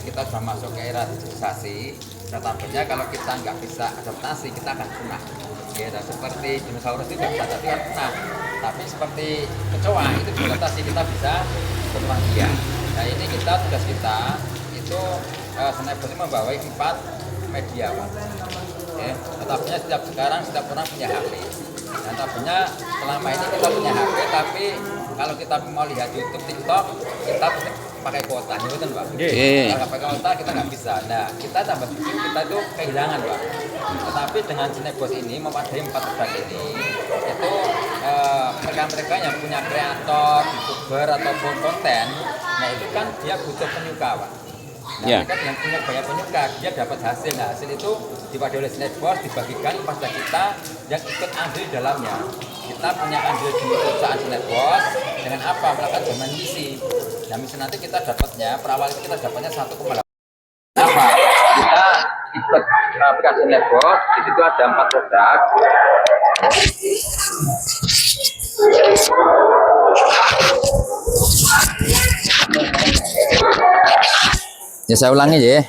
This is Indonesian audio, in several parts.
kita sudah masuk ke era digitalisasi, tetapinya kalau kita nggak bisa adaptasi kita akan punah. Ya, dan seperti dinosaurus itu tidak bisa tadi kan punah, tapi seperti kecoa itu diadaptasi kita bisa berkembang biak. Nah ini kita tugas kita itu Snapbox membawa 4 media Pak. Ya, tetapinya setiap orang punya HP. Dan tapinya selama ini kita punya HP, tapi kalau kita mau lihat YouTube, TikTok, kita pasti pakai kuota, gitu kan Pak? Kalau nggak pakai kuota kita nggak bisa. Nah, kita tambah bikin kita itu kehilangan Pak. Tetapi dengan Snapbox ini memadai 4 produk ini, itu mereka-mereka yang punya kreator, youtuber ataupun konten, nah itu kan dia butuh penyuka Pak. Nah, mereka yang punya banyak penyuka, dia dapat hasil. Nah, hasil itu dipakai oleh Snapbox, dibagikan kepada kita yang ikut andil di dalamnya. Kita punya andil di perusahaan Snapbox dengan apa? Melakukan zaman misi. Nah, misi nanti kita dapatnya, perawal itu kita dapatnya 1,8. Apa? Kita ikut aplikasi Snapbox, di situ ada 4 produk. Ya saya ulangi ya,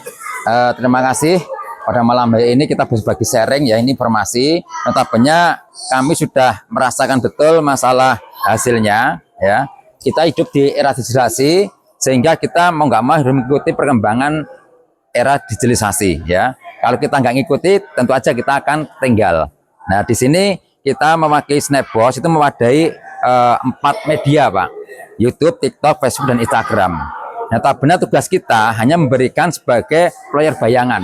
terima kasih pada malam hari ini kita berbagi sharing ya ini informasi. Notabene kami sudah merasakan betul masalah hasilnya ya. Kita hidup di era digitalisasi sehingga kita mau nggak mau harus mengikuti perkembangan era digitalisasi ya. Kalau kita nggak ngikuti tentu aja kita akan tinggal. Nah di sini kita memakai Snapbox itu memadai 4 media Pak, YouTube, TikTok, Facebook dan Instagram. Nah, tabena tugas kita hanya memberikan sebagai player bayangan,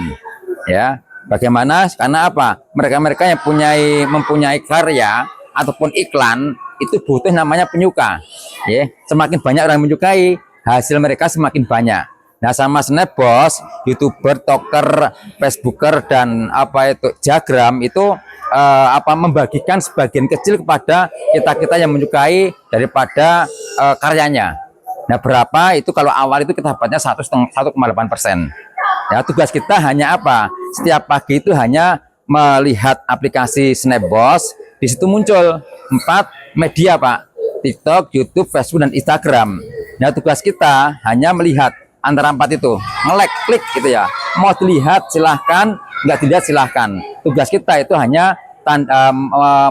ya. Bagaimana? Karena apa? Mereka-mereka yang mempunyai karya ataupun iklan itu butuh namanya penyuka, ya. Semakin banyak orang menyukai, hasil mereka semakin banyak. Nah, sama Snapbox, YouTuber, TikToker, Facebooker dan apa itu Jagram itu membagikan sebagian kecil kepada kita yang menyukai daripada karyanya. Nah berapa itu kalau awal itu kita dapatnya 1,8%. Ya tugas kita hanya apa? Setiap pagi itu hanya melihat aplikasi Snapbox, di situ muncul 4 media Pak, TikTok, YouTube, Facebook dan Instagram. Nah tugas kita hanya melihat antara 4 itu, nge-like, klik gitu ya. Mau dilihat silahkan, nggak dilihat silahkan. Tugas kita itu hanya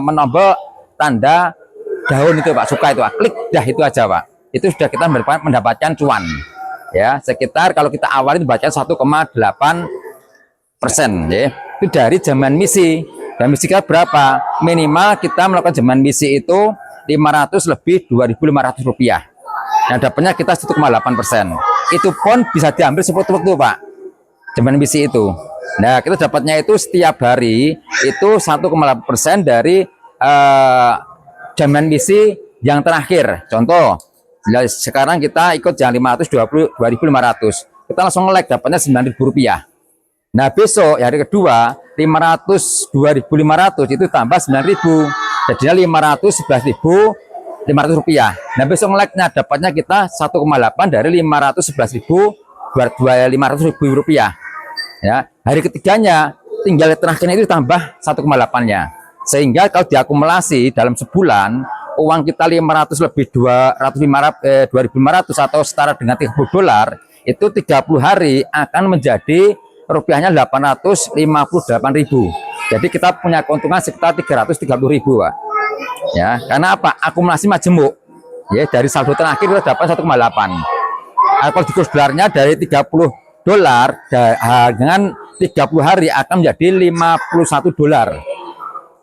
menombol tanda daun itu Pak, suka itu Pak, klik dah itu aja Pak. Itu sudah kita mendapatkan cuan ya sekitar kalau kita awal itu baca 1,8% ya itu dari zaman misi. Dan misi kita berapa minimal kita melakukan zaman misi itu 500 lebih 2.500 rupiah. Nah dapatnya kita 1,8%. Itu pun bisa diambil sewaktu-waktu Pak zaman misi itu. Nah kita dapatnya itu setiap hari itu 1,8% dari zaman misi yang terakhir. Contoh sekarang kita ikut yang 2.500 kita langsung nge-like dapatnya 9.000 rupiah. Nah besok hari kedua 2.500 itu tambah 9.000 jadinya 511.500 rupiah. Nah besok nge-like-nya dapatnya kita 1,8 dari 511.500 rupiah ya. Hari ketiganya tinggal terakhirnya itu tambah 1,8-nya sehingga kalau diakumulasi dalam sebulan uang kita 500 lebih 2.500 atau setara dengan $30 itu 30 hari akan menjadi rupiahnya 858.000. Jadi kita punya keuntungan sekitar 330.000 Pak. Ya, karena apa? Akumulasi majemuk. Ya, dari saldo terakhir kita dapat 1,8. Kalau di kurs dolarnya dari $30 dengan 30 hari akan menjadi $51.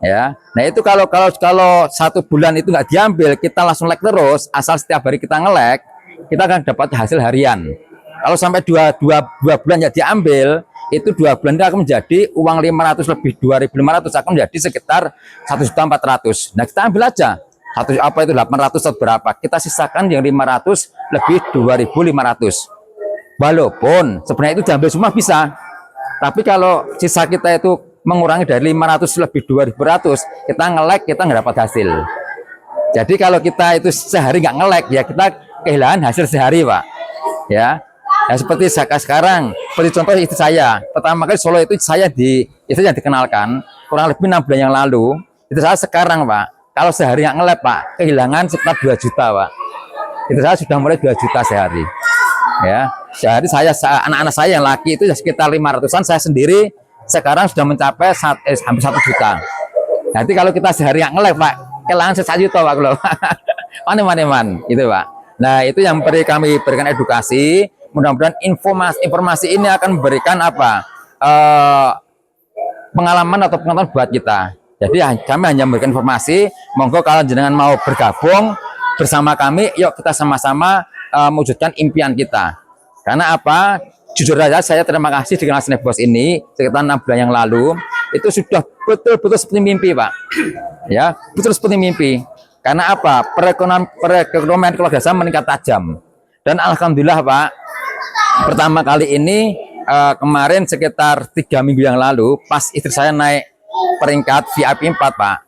Ya, nah itu kalau satu bulan itu nggak diambil, kita langsung like terus, asal setiap hari kita nge-like, kita akan dapat hasil harian. Kalau sampai dua bulan ya diambil, itu 2 bulan itu akan menjadi uang 500 lebih 2.500 akan menjadi sekitar 1.400.000. Nah kita ambil aja itu 800 atau berapa, kita sisakan yang 500 lebih 2.500. Walaupun sebenarnya itu diambil semua bisa, tapi kalau sisa kita itu mengurangi dari 500 lebih 2.500, kita nge-like kita nggak dapat hasil. Jadi kalau kita itu sehari nggak nge-like ya kita kehilangan hasil sehari Pak ya. Nah, seperti sekarang seperti contoh istri saya pertama kali Solo itu saya yang dikenalkan kurang lebih 6 bulan yang lalu. Itu saya sekarang Pak kalau sehari nggak nge-like Pak kehilangan sekitar 2 juta Pak. Itu saya sudah mulai 2 juta sehari ya. Jadi anak-anak saya yang laki itu sekitar 500-an, saya sendiri sekarang sudah mencapai hampir 1 juta. Nanti kalau kita sehari nggak nge-live Pak, kehilangan 1 juta Pak kalau man itu Pak. Nah itu yang perlu kami berikan edukasi. Mudah-mudahan informasi ini akan memberikan apa pengalaman atau pengetahuan buat kita. Jadi kami hanya memberikan informasi. Monggo kalau jenengan mau bergabung bersama kami, yuk kita sama-sama mewujudkan impian kita. Karena apa? Jujur saja saya terima kasih dengan Snapbox ini sekitar 6 bulan yang lalu itu sudah betul-betul seperti mimpi Pak. Ya, betul seperti mimpi. Karena apa? Perekonomian keluarga saya meningkat tajam. Dan alhamdulillah Pak, pertama kali ini kemarin sekitar 3 minggu yang lalu pas istri saya naik peringkat VIP 4 Pak.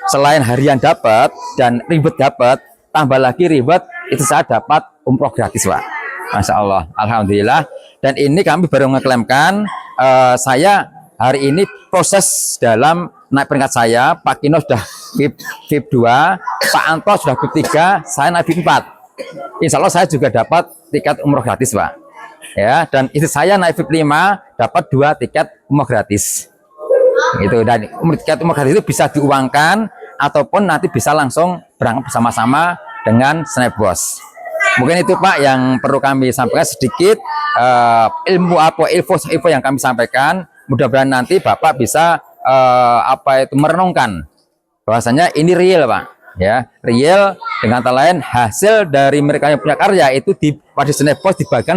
Selain harian dapat dan ribet dapat, tambah lagi ribet itu saya dapat umroh gratis Pak. Masya Allah, alhamdulillah. Dan ini kami baru ngeklaimkan saya hari ini proses dalam naik peringkat saya. Pak Kino sudah VIP 2, Pak Anto sudah VIP 3, saya naik VIP 4. Insya Allah saya juga dapat tiket umroh gratis Pak. Ya, dan istri saya naik VIP 5 dapat 2 tiket umroh gratis. Itu, dan tiket umroh gratis itu bisa diuangkan ataupun nanti bisa langsung berangkat bersama-sama dengan Snapbox. Mungkin itu Pak yang perlu kami sampaikan sedikit ilmu info yang kami sampaikan. Mudah-mudahan nanti Bapak bisa merenungkan bahwasanya ini real Pak, ya real. Dengan kata lain hasil dari mereka yang punya karya itu pada Snapbox dibagikan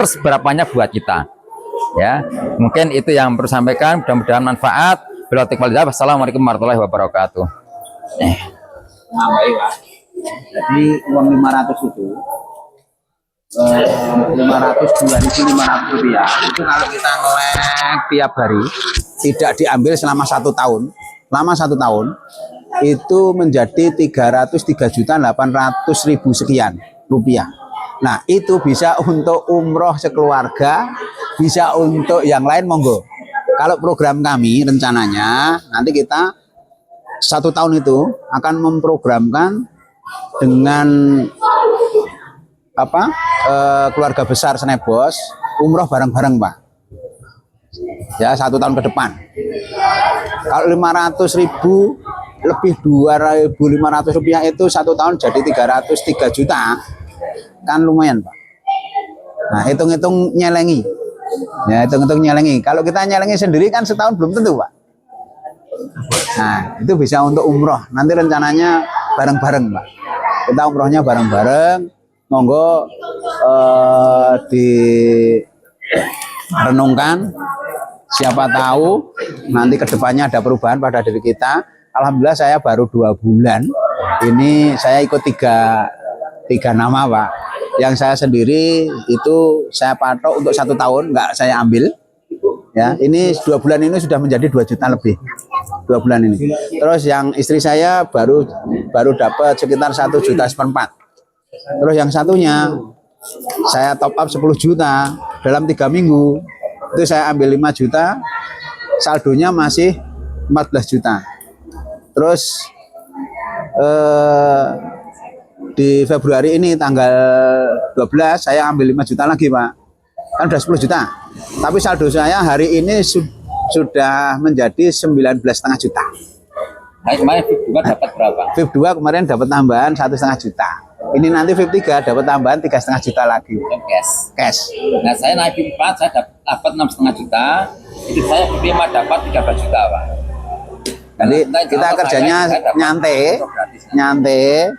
seberapanya buat kita. Ya, mungkin itu yang perlu sampaikan. Mudah-mudahan manfaat. Wassalamualaikum warahmatullahi wabarakatuh. Nah, baik Pak. Jadi uang 500 itu 500 rupiah itu kalau kita ngelek tiap hari tidak diambil selama 1 tahun, lama 1 tahun itu menjadi 303.800.000 sekian rupiah. Nah itu bisa untuk umroh sekeluarga, bisa untuk yang lain monggo. Kalau program kami rencananya nanti kita 1 tahun itu akan memprogramkan dengan keluarga besar Snapbox umroh bareng-bareng Pak. Ya 1 tahun ke depan. Kalau 500.000 lebih 2.500 rupiah itu 1 tahun jadi 303 juta kan lumayan Pak. Nah hitung-hitung nyelengi. Ya hitung-hitung nyelengi. Kalau kita nyelengi sendiri kan setahun belum tentu Pak. Nah itu bisa untuk umroh. Nanti rencananya bareng-bareng Pak. Kita umrohnya bareng-bareng, monggo direnungkan. Siapa tahu nanti kedepannya ada perubahan pada diri kita. Alhamdulillah saya baru 2 bulan. Ini saya ikut tiga nama Pak. Yang saya sendiri itu saya patok untuk 1 tahun, nggak saya ambil. Ya, ini 2 bulan ini sudah menjadi 2 juta lebih. 2 bulan ini. Terus yang istri saya baru dapat sekitar 1,4 juta. Terus yang satunya saya top up 10 juta dalam 3 minggu. Itu saya ambil 5 juta. Saldonya masih 14 juta. Terus di Februari ini tanggal 12 saya ambil 5 juta lagi Pak. Kan udah 10 juta. Tapi saldo saya hari ini sudah menjadi 19,5 juta. Nah, kemarin VIP 2 dapat berapa? VIP 2 kemarin dapat tambahan 1,5 juta. Ini nanti VIP 3 dapat tambahan 3,5 juta lagi. Cash. Nah, saya naik VIP 4 saya dapat 6,5 juta. Itu saya VIP 5 dapat 13 juta, Pak. Jadi kita kerjanya nyantai.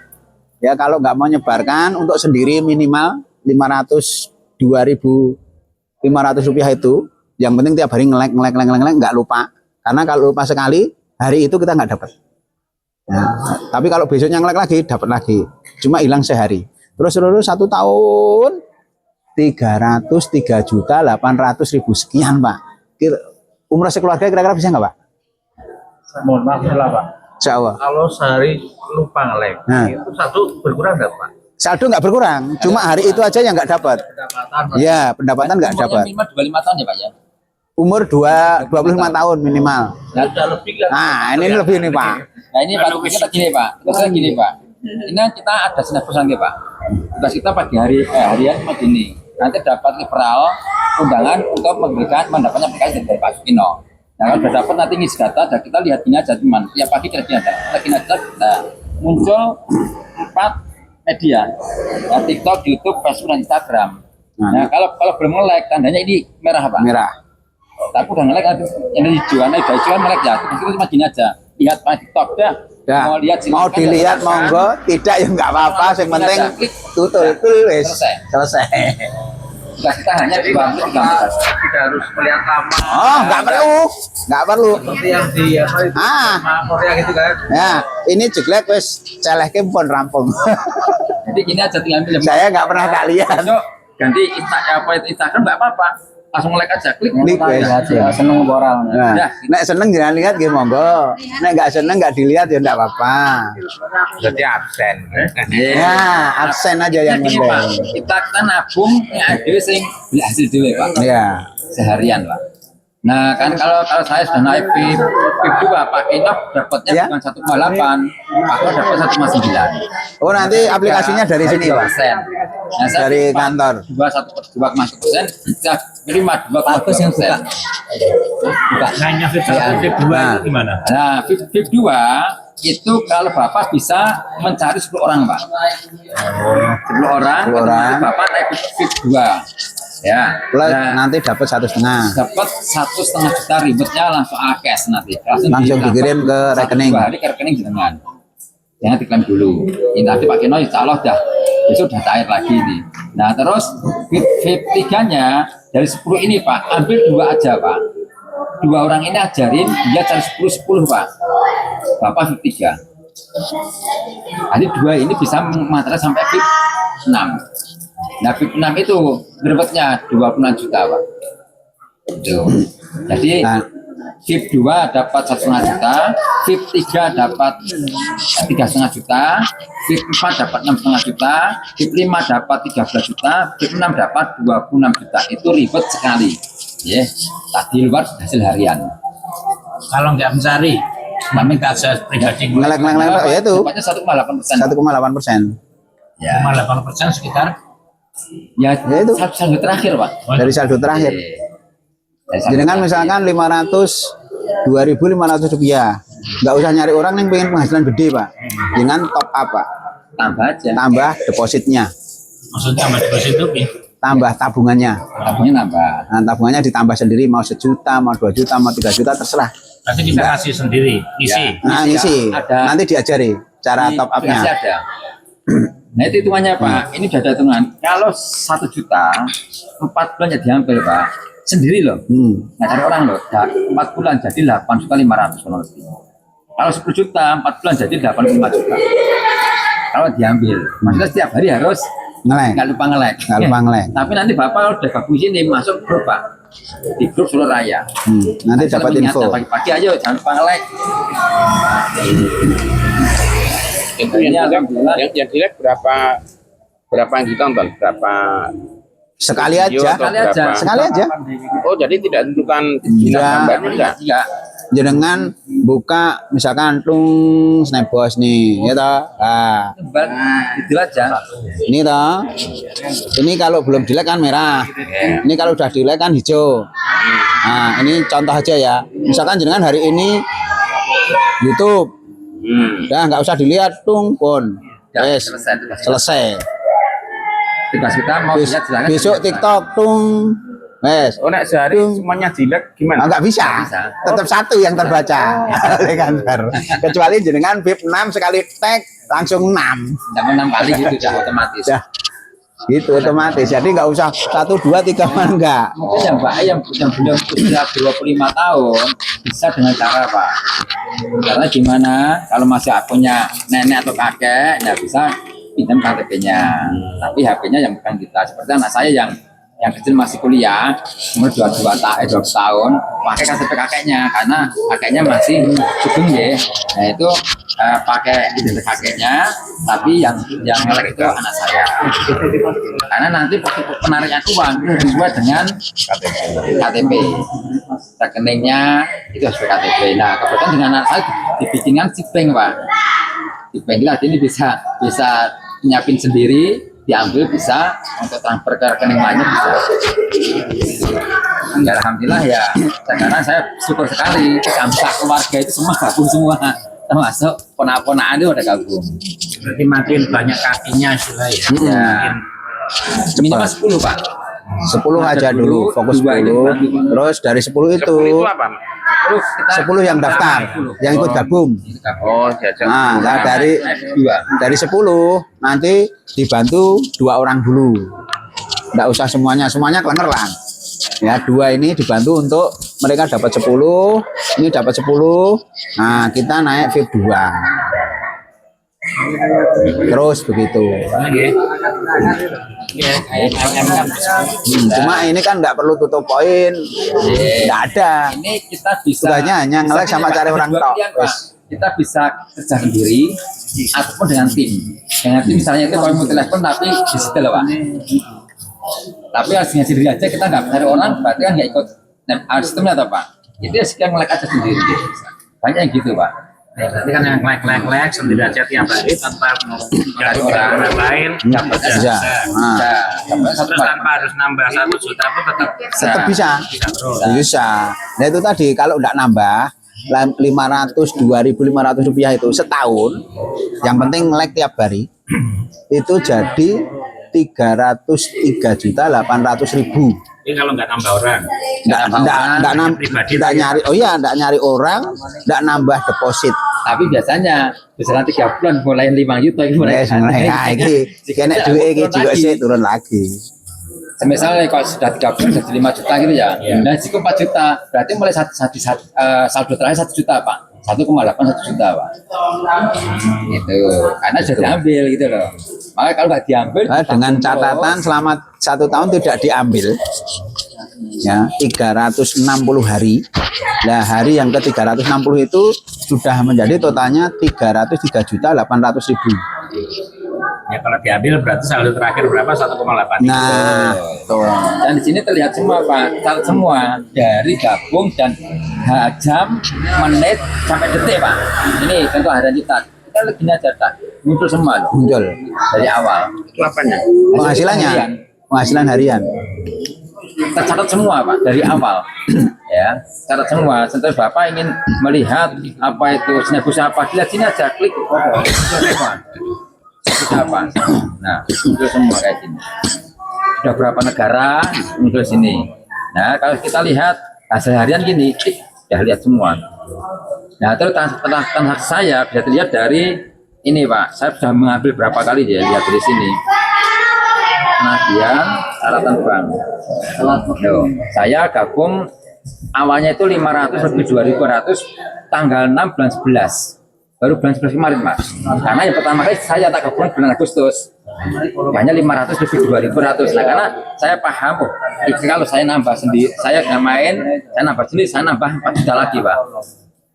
Ya kalau nggak mau nyebarkan untuk sendiri minimal 2.500 rupiah itu. Yang penting tiap hari ngelek nggak lupa. Karena kalau lupa sekali hari itu kita nggak dapat. Ya, tapi kalau besoknya ngelek lagi dapat lagi. Cuma hilang sehari. Terus 1 tahun 303.800.000 sekian Pak. Umroh sekeluarga kira-kira bisa nggak Pak? Mohon maaf lah Pak. Insya Allah. Kalau sehari lupa ngelek, itu satu berkurang nggak Pak? Saldo nggak berkurang, cuma hari itu aja yang nggak dapat. Ya, pendapatan nggak dapat. Minimal 25 tahun ya Pak ya? Umur 25 tahun minimal. Nah, ini lebih nih Pak. Nah ini Pak, kita gini Pak, terus gini Pak. Ini kita ada Snapbox lagi Pak. Tugas kita pagi hari harian cuma gini. nanti dapat liberal undangan untuk memberikan pendapatnya berkait dari Pak Sukino. Nah, kalau sudah dapat nanti ngisi data, dan kita lihat ini aja teman. Tiap pagi kita lihat data. Nah, muncul 4 media, ya, TikTok, YouTube, Facebook, dan Instagram. Nah, kalau belum nge-like, tandanya ini merah Pak. Merah. Tapi udah nge-like, yang hijau, udah hijau kan nge-like ya. Kita cuma gini aja, lihat Pak TikTok dah. Ya, Mau lihat mau silakan, dilihat silakan. monggo, tidak ya nggak apa-apa, yang penting tutul tulis selesai. Kita hanya 2 menit 3 menit. Tidak harus melihat lama. Oh, nggak perlu. Seperti yang di apa itu sama Korea gitu kan. Ya, ini jelek wes celehke pun rampung. Jadi gini aja tinggal pilih. Saya nggak pernah tak lihat. Besok ganti Instagram nggak apa-apa, langsung like aja, klik wes. seneng orang. Nah, Ya, nek seneng jangan lihat gitu monggo. Nek nggak seneng nggak dilihat ya nggak apa-apa. Jadi absen. Ya, absen aja yang Gini, Pak, penting. kita nabung yang ada sing beli hasil dulu Pak. Ya, Seharian Pak. Nah kan kalau saya sudah naik PIP 2 Pak Enoch dapatnya Ya. bukan 1,8, Pak Enoch dapat 1,9. oh nanti aplikasinya dari sini Pak. 3%. Nah, saya Dari Pak, kantor. 2,1%, saya terima 2,2%. Hanya VIP 2 Nah. itu gimana? Nah, VIP 2 itu kalau Bapak bisa mencari 10 orang Pak. 10 orang, 10 orang. Bapak naik VIP 2. Ya, Plus nah, nanti dapat 1,5. dapat 1,5 juta, ribetnya langsung cash nanti. Langsung dikirim ke rekening. 2 hari ke rekening jenengan. Jangan diklaim dulu. Ini nanti Pak Kino insya Allah dah besok udah cair lagi nih. Nah terus VIP 3-nya dari 10 ini Pak, ambil 2 aja Pak. 2 orang ini ajarin dia cari 10 Pak. Bapak VIP 3. Nanti 2 ini bisa mengantar sampai VIP 6. Nah VIP 6 itu berbetnya 26 juta Pak. Itu. Jadi Nah. VIP 2 dapat 1,5 juta, VIP 3 dapat 3,5 juta, VIP 4 dapat 6,5 juta, VIP 5 dapat 13 juta, VIP 6 dapat 26 juta. Itu ribet sekali. Ya, tadi luar hasil harian. Kalau nggak mencari, kami kasus pribadi Ngelek ya itu Dapatnya 1,8%. 1,8%. Ya, 8% sekitar. ya, Ya itu. saldo terakhir Pak. Dari saldo terakhir. Dari saldo Jenengan terakhir. misalkan 2.500 rupiah, nggak usah nyari orang yang pengen penghasilan gede Pak. Jangan top up Pak, Tambah aja. tambah depositnya, Maksudnya sama deposit itu ya? tambah tabungannya. Tabungnya nambah. Nah, tabungannya ditambah sendiri, mau 1 juta, mau 2 juta, mau 3 juta terserah. Nanti kita kasih sendiri, isi. Nah, ngisi, Ada. nanti diajari cara Di top aplikasi upnya. ada. Nah itu hitungannya Pak, ini sudah ada hitungan. Kalau 1 juta, 4 bulan ya diambil Pak, sendiri loh. Nah cari orang loh, 4 bulan jadi 8.500.000 kalau lebih. Kalau 10 juta, 4 bulan jadi 85 juta. Kalau diambil, maksudnya setiap hari harus Ngelek, nggak lupa nge-like. nggak lupa ngelek. Tapi nanti Bapak kalau udah gabung sini, masuk grup Pak. Di grup Solo Raya. Nanti dapat Saya info. mengingatkan, pagi-pagi aja jangan lupa nge-like. Itu Ini yang alhamdulillah. yang dilihat berapa yang ditonton, berapa Sekali video aja, atau Sekali aja. berapa? sekali aja. Oh, jadi tidak tentukan Iya. gambarnya enggak? Iya. Jenengan buka misalkan tung Snapbos nih, ya toh. Nah, Itu aja. ini toh. Ini kalau belum dilek kan merah. Ini kalau udah dilek kan hijau. Nah, ini contoh aja ya. Misalkan jenengan hari ini YouTube, ya nggak usah dilihat tung pun. Ya, Yes, selesai. Tugas kita mau Bes- lihat silakan. besok TikTok tung. Yes. Oh, nek sehari Tung. semuanya jelek Ah, gimana? nggak bisa. Nggak bisa. Tetap satu yang terbaca oleh kantor. Kecuali jenengan VIP 6 sekali tag langsung 6. Tidak 6 kali gitu sudah otomatis. Ya, gitu otomatis. Jadi nggak usah 1, 2, 3 mana enggak. Mungkin yang Pak yang belum usia 25 tahun bisa dengan cara Pak. Karena gimana kalau masih akunnya nenek atau kakek, ya bisa pinjam KTP-nya. Tapi HP-nya yang bukan kita. Seperti anak saya yang kecil masih kuliah, umur 22 tahun, pakai KTP kakeknya karena kakeknya masih sugeng ya. Nah itu pakai identitas kakeknya, tapi yang ngelek itu anak saya. Karena nanti penarikan uang itu sesuai dengan KTP. Rekeningnya itu sesuai KTP. Nah kebetulan dengan anak saya dibikinkan si bank Pak. Di bank lah ini bisa nyiapin sendiri diambil bisa, untuk transfer ke rekening lainnya bisa. Ya, alhamdulillah ya. Sekarang saya syukur sekali, anggota keluarga itu semua gabung semua, termasuk ponak-ponakan itu ada gabung. Berarti makin banyak kakinya sudah ya. Ya. Minimal 10 Pak. 10 aja dulu, fokus 10. Terus dari 10 itu 10 itu apa? 10 yang daftar, yang ikut gabung. Oh, jajak. Nah, dari 10 nanti dibantu 2 orang dulu. Enggak usah semuanya kelengar lah. Ya, 2 ini dibantu untuk mereka dapat 10, ini dapat 10. Nah, kita naik VIP 2. Terus begitu. Cuma ini kan nggak perlu tutup poin, nggak ada. Ini kita bisa Tugasnya hanya nge-like sama cari orang tok. Kita bisa kerja sendiri ataupun dengan tim. Dengan tim misalnya itu kalau mau telepon tapi digital Pak. Tapi hasilnya sendiri aja kita nggak cari orang, berarti kan nggak ikut sistemnya atau Pak. Itu ya sekian nge-like aja sendiri. Banyak yang gitu Pak. Berarti kan yang like sendiri aja tiap hari tanpa mencari orang lain dapat Bisa. terus tanpa harus nambah 1 juta pun tetap bisa. terus. Bisa. Nah itu tadi kalau nggak nambah 2.500 rupiah itu setahun, yang penting like tiap hari itu jadi 303.800.000. Ini kalau nggak nambah orang, Nggak nyari, oh iya, nggak nyari orang, nggak nambah deposit. Tapi biasanya misalnya 3 bulan mulai 5 juta itu mulai Ini kena duit ini juga sih turun lagi. Misalnya kalau sudah 3 bulan jadi 5 juta gitu ya, nah jika 4 juta berarti mulai saldo terakhir 1 juta Pak, 1,8 1 juta Pak. Gitu, karena sudah diambil gitu loh. Makanya kalau nggak diambil, Dengan catatan selama 1 tahun tidak diambil, ya 360 hari. Nah hari yang ke 360 itu sudah menjadi totalnya 303.800.000. ya kalau diambil berarti saldo terakhir berapa 1,8. Nah, tuh. dan di sini terlihat semua Pak, catat semua dari gabung dan jam, menit sampai detik Pak. Ini contoh harian kita lebihnya aja muncul semua loh. Muncul Dari awal. Itu apanya? penghasilan harian. Tercatat semua Pak dari awal. Ya, catat semua. Setelah Bapak ingin melihat apa itu snapus apa, lihat sini aja, klik. Apa? Nah, muncul semua kayak gini. Sudah berapa negara muncul sini. Nah, kalau kita lihat hasil harian gini, sudah lihat semua. Nah, terus transaksi saya bisa dilihat dari ini Pak. Saya sudah mengambil berapa kali ya, lihat dari sini. Penagihan catatan bank. Loh, saya gabung awalnya itu 500 lebih 2.200 tanggal 6 bulan 11. Baru bulan 11 kemarin Mas. Karena yang pertama kali saya tak gabung bulan Agustus. Hanya 500 lebih 2.200. Nah, karena saya paham, kalau saya nambah sendiri, saya nggak main, saya nambah sendiri, saya nambah 4 juta lagi Pak.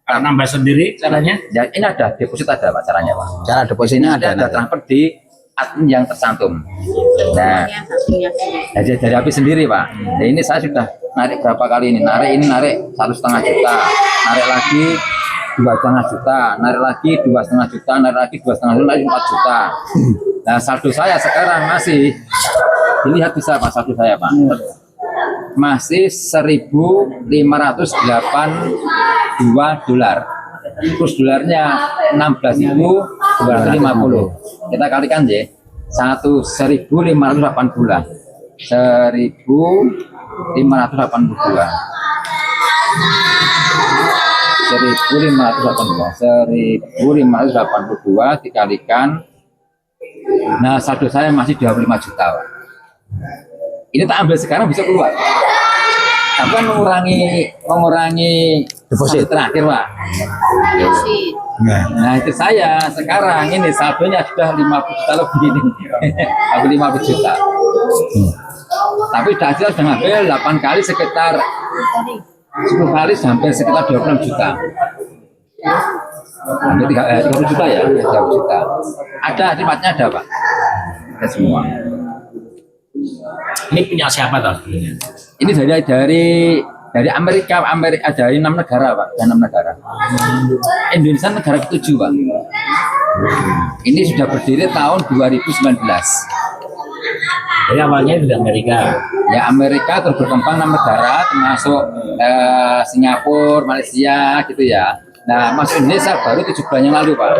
Kalau nambah sendiri caranya? Ya, ini ada deposit ada Pak caranya Pak. Cara depositnya ada. Transfer di admin yang tercantum. Nah, dari api sendiri Pak. Nah, ini saya sudah narik berapa kali ini? Narik 1,5 juta, narik lagi 2,5 juta, narik lagi 2,5 juta, narik lagi 2,5 juta, narik 4 juta. Nah, saldo saya sekarang masih dilihat bisa Pak saldo saya Pak. Masih 1.582 dolar. Kurs dolarnya 16.250. Kita kalikan ya. 1.582. 1.582 dikalikan. Nah, saldo saya masih 25 juta Pak. Ini tak ambil sekarang bisa keluar. Tapi kan mengurangi Deposit terakhir Pak. Nah itu saya sekarang ini saldonya sudah 50 juta lebih ini. Aku 50 juta. Tapi sudah ngambil 8 kali sekitar 10 kali sampai sekitar 26 juta. Hampir 30 juta ya, 30 juta. Ada sifatnya ada Pak. Ada semua. Ini punya siapa toh? Ini dari Amerika dari 6 negara Pak, dari 6 negara. Indonesia negara ke-7 Pak. Ini sudah berdiri tahun 2019. Jadi awalnya di Amerika. Ya Amerika terus berkembang 6 negara termasuk Singapura, Malaysia gitu ya. Nah masuk Indonesia baru 7 bulan yang lalu Pak.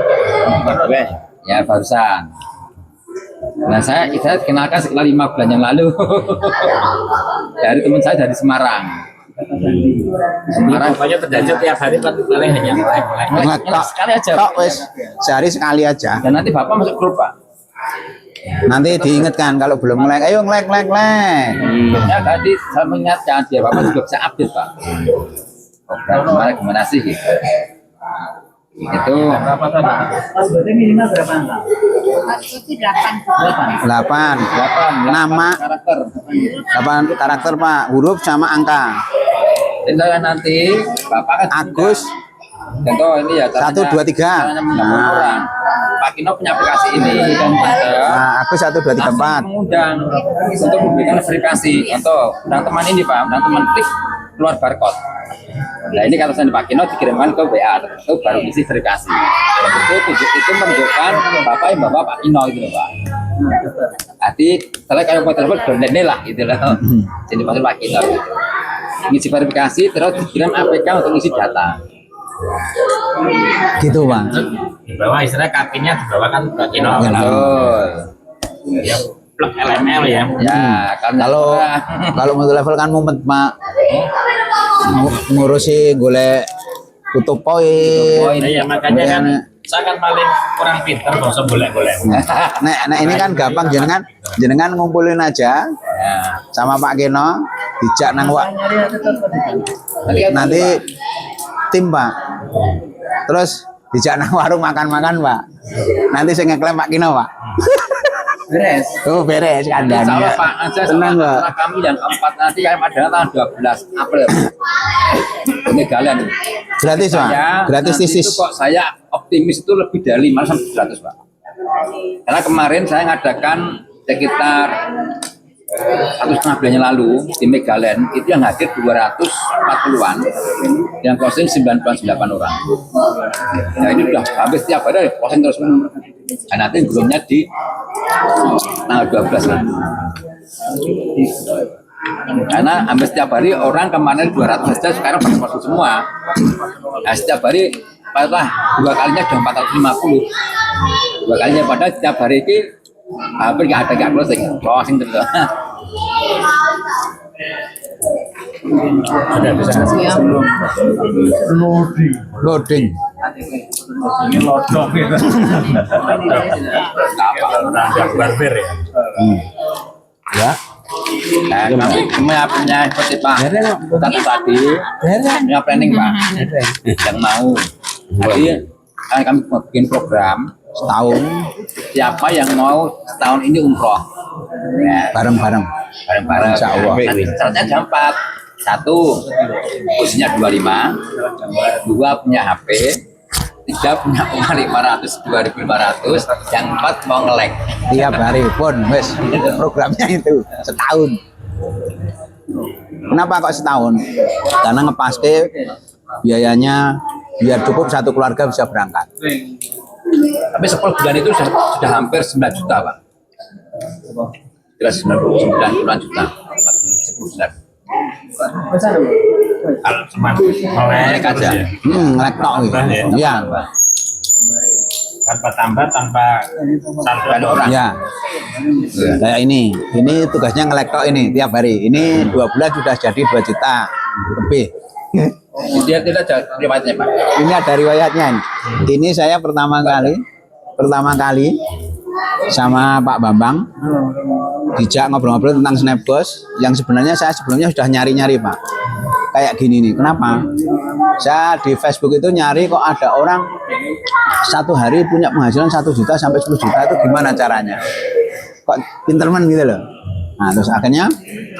Ya barusan. Nah saya kenalkan sekitar 5 bulan yang lalu dari teman saya dari Semarang. Semarang pokoknya terjajah tiap hari paling hanya Ngelek Sekali aja. tok wis sehari sekali aja. Dan nanti Bapak masuk grup Pak. Nanti diingatkan kalau belum ngelek, ayo ngelek. Ya tadi saya mengingatkan dia Bapak juga bisa update Pak. Program gimana sih gitu. Itu berapa tadi? Berarti minimal berapa angka? Itu 8. 8 nama karakter. 8 karakter Pak, huruf sama angka. Tinggal nanti Bapak kan Agus contoh ini ya 1, 2, 3. caranya mengundang orang. Pak Kino punya aplikasi ini dan Nah, Agus 1, 2, 3, 4. mengundang untuk memberikan verifikasi. Contoh, undang teman ini Pak, undang teman klik keluar barcode. Nah ini kalau saya Pak Kino dikirimkan ke WA itu baru isi verifikasi. Itu menunjukkan Bapak yang bawa Pak Kino gitu loh Pak. Nanti setelah kayak mau telepon download lah gitu loh. Jadi masuk Pak Kino. Gitu. Ngisi verifikasi terus dikirim APK untuk isi data. Gitu Pak. Di bawah istilahnya kakinya di bawah kan Pak Kino. Betul. Ya plug LML ya. Ya, Kalau multi level kan mumet Pak. Ngurusi golek tutup poin. Iya makanya kan saya kan paling kurang pinter bahasa golek-golek. Nek ini kan gampang jenengan ngumpulin aja sama Pak Keno dijak nang wak. Nanti tim Pak. Terus dijak nang warung makan-makan Pak. Nanti saya ngeklaim Pak Kino Pak. beres. Oh beres kan Insya Allah Pak aja tenang Pak. sama kami yang keempat nanti yang ada tanggal 12 April. Ini kalian. Gratis Pak. Gratis nanti tisis. itu kok saya optimis itu lebih dari 5 sampai 100 Pak. Karena kemarin saya ngadakan sekitar 1,5 bulan yang lalu di Megaland itu yang hadir 240-an, yang closing 98 orang. Nah ini udah habis tiap hari closing terus. Nah, nanti belumnya di tanggal 12 kan. Karena hampir setiap hari orang kemarin 200 saja sekarang pada masuk semua. Nah, setiap hari padahal 2 kalinya sudah 450. 2 kalinya pada setiap hari ini hampir nggak ada closing terus. Sudah bisa Loading. ini lodok gitu. Rada barber ya. Ya. Nah, kami punya seperti Pak Tata tadi, punya planning Pak, yang mau. Tadi kan kami bikin program Setahun siapa yang mau setahun ini umroh, ya, bareng-bareng. bareng-bareng. Insya Allah. Nanti syaratnya ada 4. 1 usianya 25, 2 punya HP, 3 punya uang 2.500, yang 4 mau ngelek. Tiap hari pun wes programnya itu setahun. Kenapa kok setahun? Karena ngepaske biayanya biar cukup satu keluarga bisa berangkat. Tapi 10 bulan itu sudah hampir 9 juta Pak. Kira 9 juta 10 bulan. Kalau cuma melek aja. Ngelektok gitu. Iya. tanpa tambah tanpa saldo Ada orang. Ya. Kayak ini tugasnya ngelektok ini tiap hari. Ini 2 bulan sudah jadi 2 juta lebih. Dia tidak ada riwayatnya Pak. Ini ada riwayatnya ini. Ini saya pertama kali sama Pak Bambang dijak ngobrol-ngobrol tentang Snapboss yang sebenarnya saya sebelumnya sudah nyari-nyari Pak. Kayak gini nih, kenapa? Saya di Facebook itu nyari kok ada orang satu hari punya penghasilan 1 juta sampai 10 juta itu gimana caranya? Kok pinterman gitu loh. Nah terus akhirnya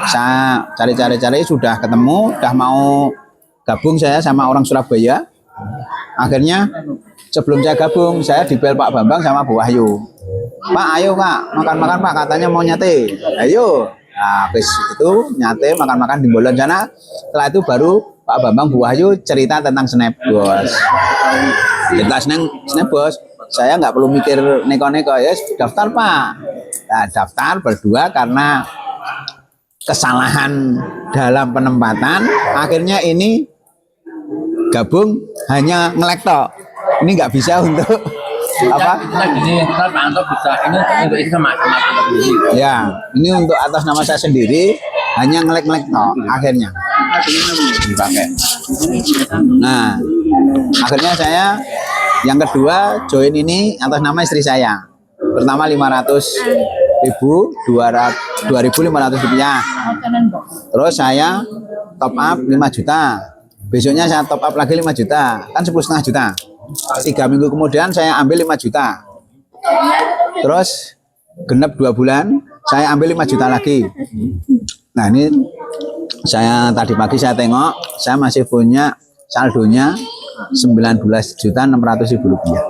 saya cari-cari sudah ketemu, udah mau gabung saya sama orang Surabaya. Akhirnya sebelum saya gabung, saya dibel Pak Bambang sama Bu Wahyu. Pak, ayo Pak, makan-makan Pak, katanya mau nyate. Ayo. Nah, habis itu nyate makan-makan di Bolon sana. Setelah itu baru Pak Bambang Bu Wahyu cerita tentang Snapboss. Cerita Snapboss, saya nggak perlu mikir neko-neko ya, daftar Pak. daftar berdua karena kesalahan dalam penempatan, akhirnya ini gabung hanya ngelek tok. Ini nggak bisa untuk apa? Gini, Pak Anto bisa ini sama Ya, ini untuk atas nama saya sendiri hanya ngelek-ngelek tok akhirnya. Dipakai. Nah, akhirnya saya yang kedua join ini atas nama istri saya. Pertama 500.000, 2.500 rupiah. Terus saya top up 5 juta. Besoknya saya top up lagi 5 juta, kan 10,5 juta. 3 minggu kemudian saya ambil 5 juta. Terus genap 2 bulan, saya ambil 5 juta lagi. Nah ini saya tadi pagi saya tengok, saya masih punya saldonya 19.600.000 rupiah.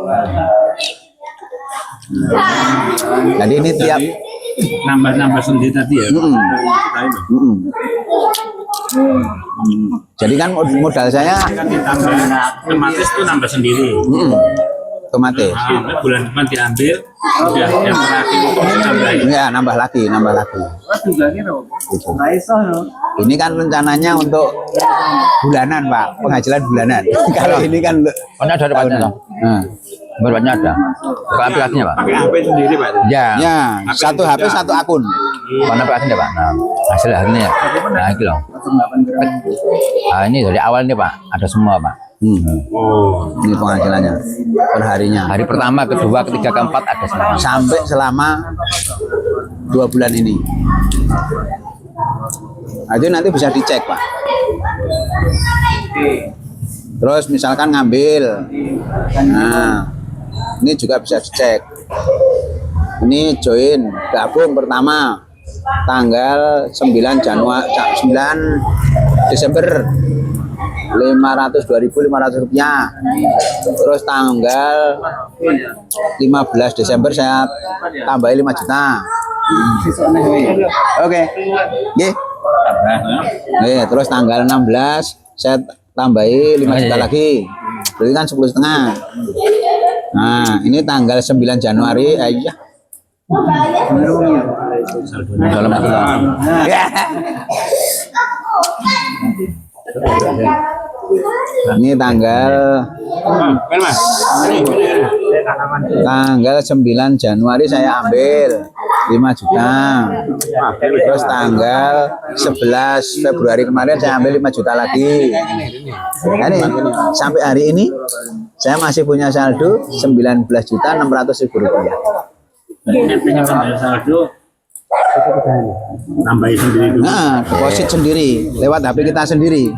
Jadi ini tiap nambah sendiri tadi ya. Jadi kan modal saya Ditambah otomatis itu nambah sendiri. otomatis. Nah, bulan depan diambil, udah yang terakhir tambahin. Ya nambah lagi. Gitu. Ini kan rencananya untuk bulanan Pak, penghasilan bulanan. Kalau ini kan Pokoknya ada depannya dong. Nah. Berbanyak ada. Kalau aplikasinya Pak? Pakai HP sendiri Pak. Ya. Ya, satu HP satu akun. Mana aplikasinya Pak? Nah, hasil hasilnya. Nah, itu loh. Nah, ini dari awal nih Pak, ada semua Pak. Ini penghasilannya per harinya. Hari pertama, kedua, ketiga, keempat ada semua. Sampai selama 2 bulan ini. Nah, itu nanti bisa dicek Pak. Terus misalkan ngambil, nah ini juga bisa dicek. Ini join gabung pertama tanggal 9 Desember 2.500 rupiah. Terus tanggal 15 Desember saya tambahin 5 juta. Oke. Nggih. Terus tanggal 16 saya tambahin 5 juta lagi. Berarti kan 10,5. Nah, ini tanggal 9 Januari aja. Dalam Ini tanggal 9 Januari saya ambil 5 juta. Terus tanggal 11 Februari kemarin saya ambil 5 juta lagi. Nah, ini sampai hari ini saya masih punya saldo 19.600.000 rupiah. Intinya tambah saldo, nambahin sendiri dulu. Nah, deposit sendiri lewat HP kita sendiri.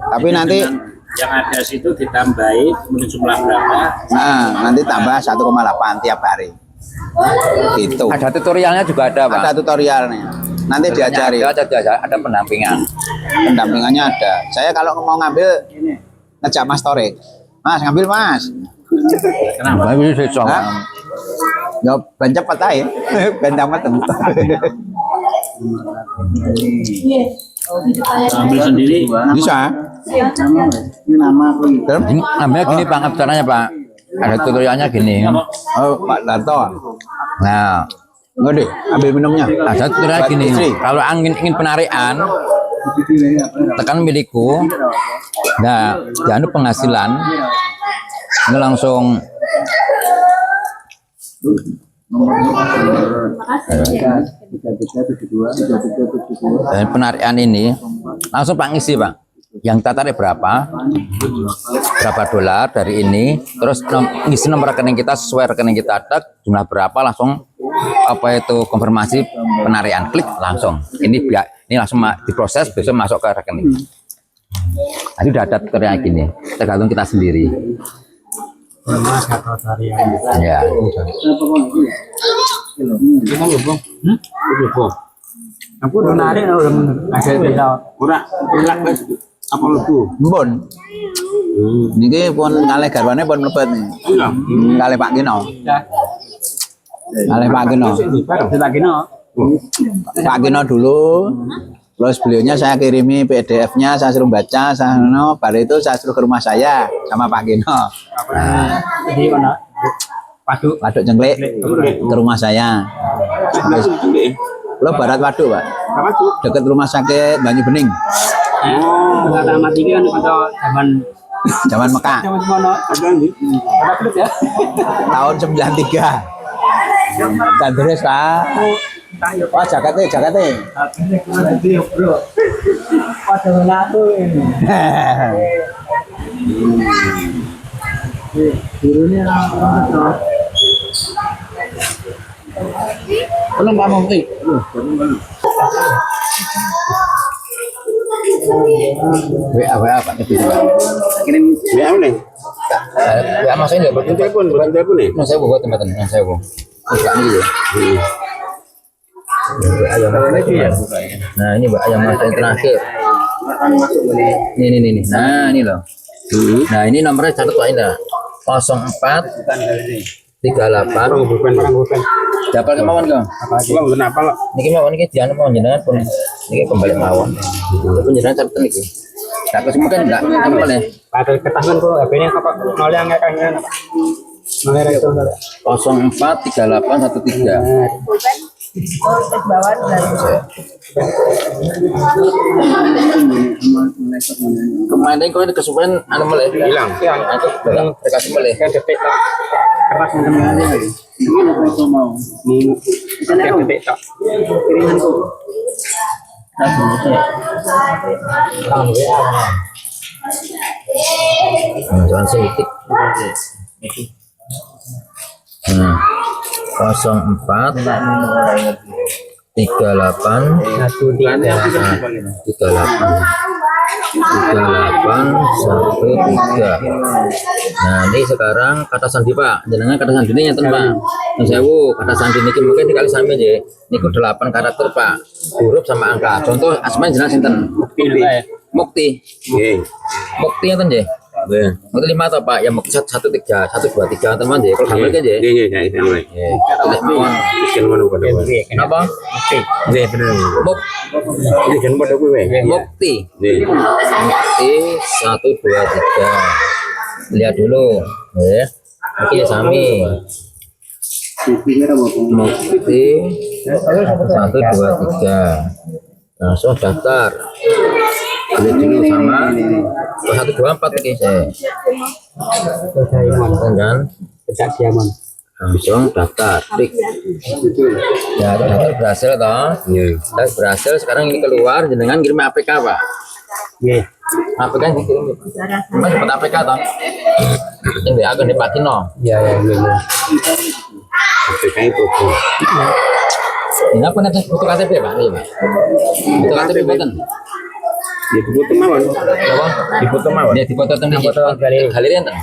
Tapi nanti yang ada situ ditambahin kemudian jumlah berapa? nah, nanti tambah 1,8 tiap hari. Gitu. ada tutorialnya juga ada Pak. Ada tutorialnya. Nanti diajari. Ada pendampingan. Pendampingannya ada. Saya kalau mau ngambil ngejak Mas Torik. Mas, ngambil Mas. Kenapa? Ini saya coba. Hah? Ya, ben cepet aja. Ben dapat Ambil sendiri. bisa. Namanya gini Pak, caranya Pak. Ada tutorialnya gini. Oh, Pak Darto. Nah, Enggak deh, ambil minumnya. ada tutorial gini. Istri. Kalau ingin penarikan, tekan milikku. Nah, jangan penghasilan. Ini langsung dan penarikan ini langsung Pak ngisi Pak. Yang kita tarik berapa dolar dari ini, terus ngisi nomor rekening kita sesuai rekening kita, jumlah berapa, langsung apa itu konfirmasi penarikan, klik langsung. Ini langsung diproses, besok masuk ke rekening. Tadi udah ada tutorial gini, tergantung kita sendiri. Ya. Aku udah narik, udah ngasih bisa. Apa lebu? Mbon. Niki pun kalih garwane pun mlebet nih. Kalih Pak Kino. Kalih Pak Kino. Pak Kino dulu. Terus beliaunya saya kirimi PDF-nya, saya suruh baca, baru itu saya suruh ke rumah saya sama Pak Kino. Di mana? Paduk Waduk Cengklik ke rumah saya. Lo Barat Waduk, Pak. Apa tuh? Dekat rumah sakit Banyu Bening. Oh, kata mati kan pada zaman Zaman Mekah. zaman mana? Ada nih. Ada klub ya? Tahun 93. Dan terus, Pak. Wah, jaketnya. Bro. Pada menatu ini. Birunya apa? Belum kamu sih. WA Pak Tepi. Kirim WA nih. Ya maksudnya Bukan telepon nih. Mas saya buat teman-teman, saya buat. Buka ini ya. Ayam nah ini Mbak ayam mas yang terakhir. Ini. Nah ini loh. Nah ini nomornya catat Pak Indah. 04 38 Bukan. dapat kemauan kau. Lo kenapa lo? Niki mawon niki jangan mau jenengan pun niki kembali mawon. Pun jenengan catat niki. Tapi semua kan enggak apa ya. Pada ketahuan kok HP-nya apa nol yang kayaknya. Nomor itu 04 3813. Kemarin kau kesuwen anu meleh Hilang. aku kasih meleh kan detik tak. Keras teman-teman aja lagi. Ini apa itu mau? Mau detik tak. Kiriman tuh. jangan sedikit. 04 38 Nah ini sekarang kata sandi Pak, jenengan kata sandi ini nyata Pak. Sewu kata sandi ini mungkin dikali sami aja. Ini 8 karakter Pak, huruf sama angka. Contoh asmain jenengan sinten? Mukti. Mukti nyata nggih. Mukti 5 atau Pak? Ya Mukti 1 3 1 2 3 teman nggih. Kalau gambar nggih. Kenapa? Mukti. Mukti 1 2 3. Lihat dulu, ya. Oke, sami. Mukti 1 2 3. Langsung daftar. Lihat dulu sama 1 2 4 oke saya. Kan? Langsung daftar. Klik. Ya, daftar berhasil toh. Daftar berhasil, sekarang ini keluar jenengan kirim APK, Pak. Nggih. APK dikirim. Mas dapat APK toh. Ini akan dipakai no. Ya. Ini apa nanti butuh KTP Pak? Ini Pak. Butuh KTP buatan. Ya difoto mawon. Apa? Difoto mawon. Dia difoto tentang foto galeri enten.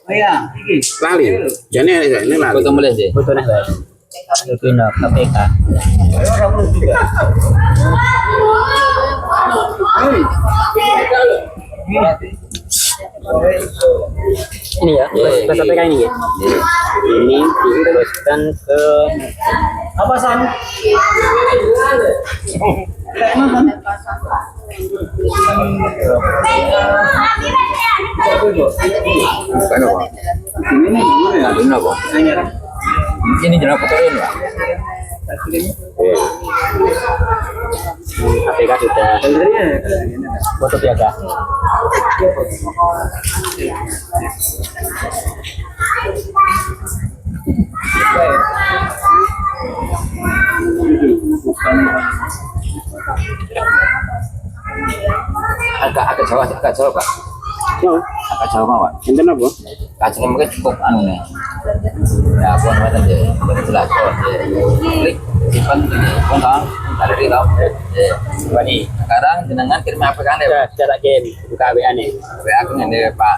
Oh iya, iki. Lali. Jane ini lali. Foto mulai sih. Fotone bae. Itu nak KPK. Ini ya, ke KPK ini ya. Ini diteruskan ke apa San? Bukan apa? Ini apa? Ini jelas fotoin Pak. KPK sudah foto biasa. Agak jauh Pak. Agak jauh Pak. Enten apa? Kacanya mungkin cukup anu nih. Ya apa namanya aja. Jelas kok. Klik simpan ini. Kontak galeri tau. Ini Sekarang jenengan kirim apa kan ya? sudah tak kirim buka WA nih. WA aku ngene Pak.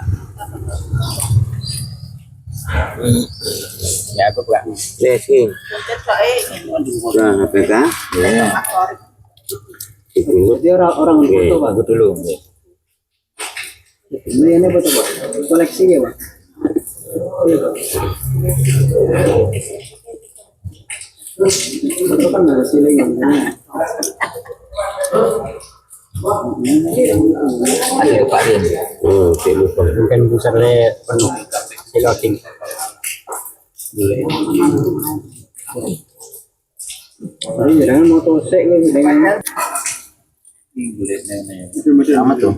Ya aku buka. Lesi. Nah, APK. Ya. Itu. Dia orang foto Pak. Aku dulu. Ini foto Pak. Koleksi ya Pak. Foto kan ada siling. Ada Pak Rin. Oh, tidak lupa. Mungkin besarnya penuh. Loading. Ini jangan motor sek dengan Sama tuh.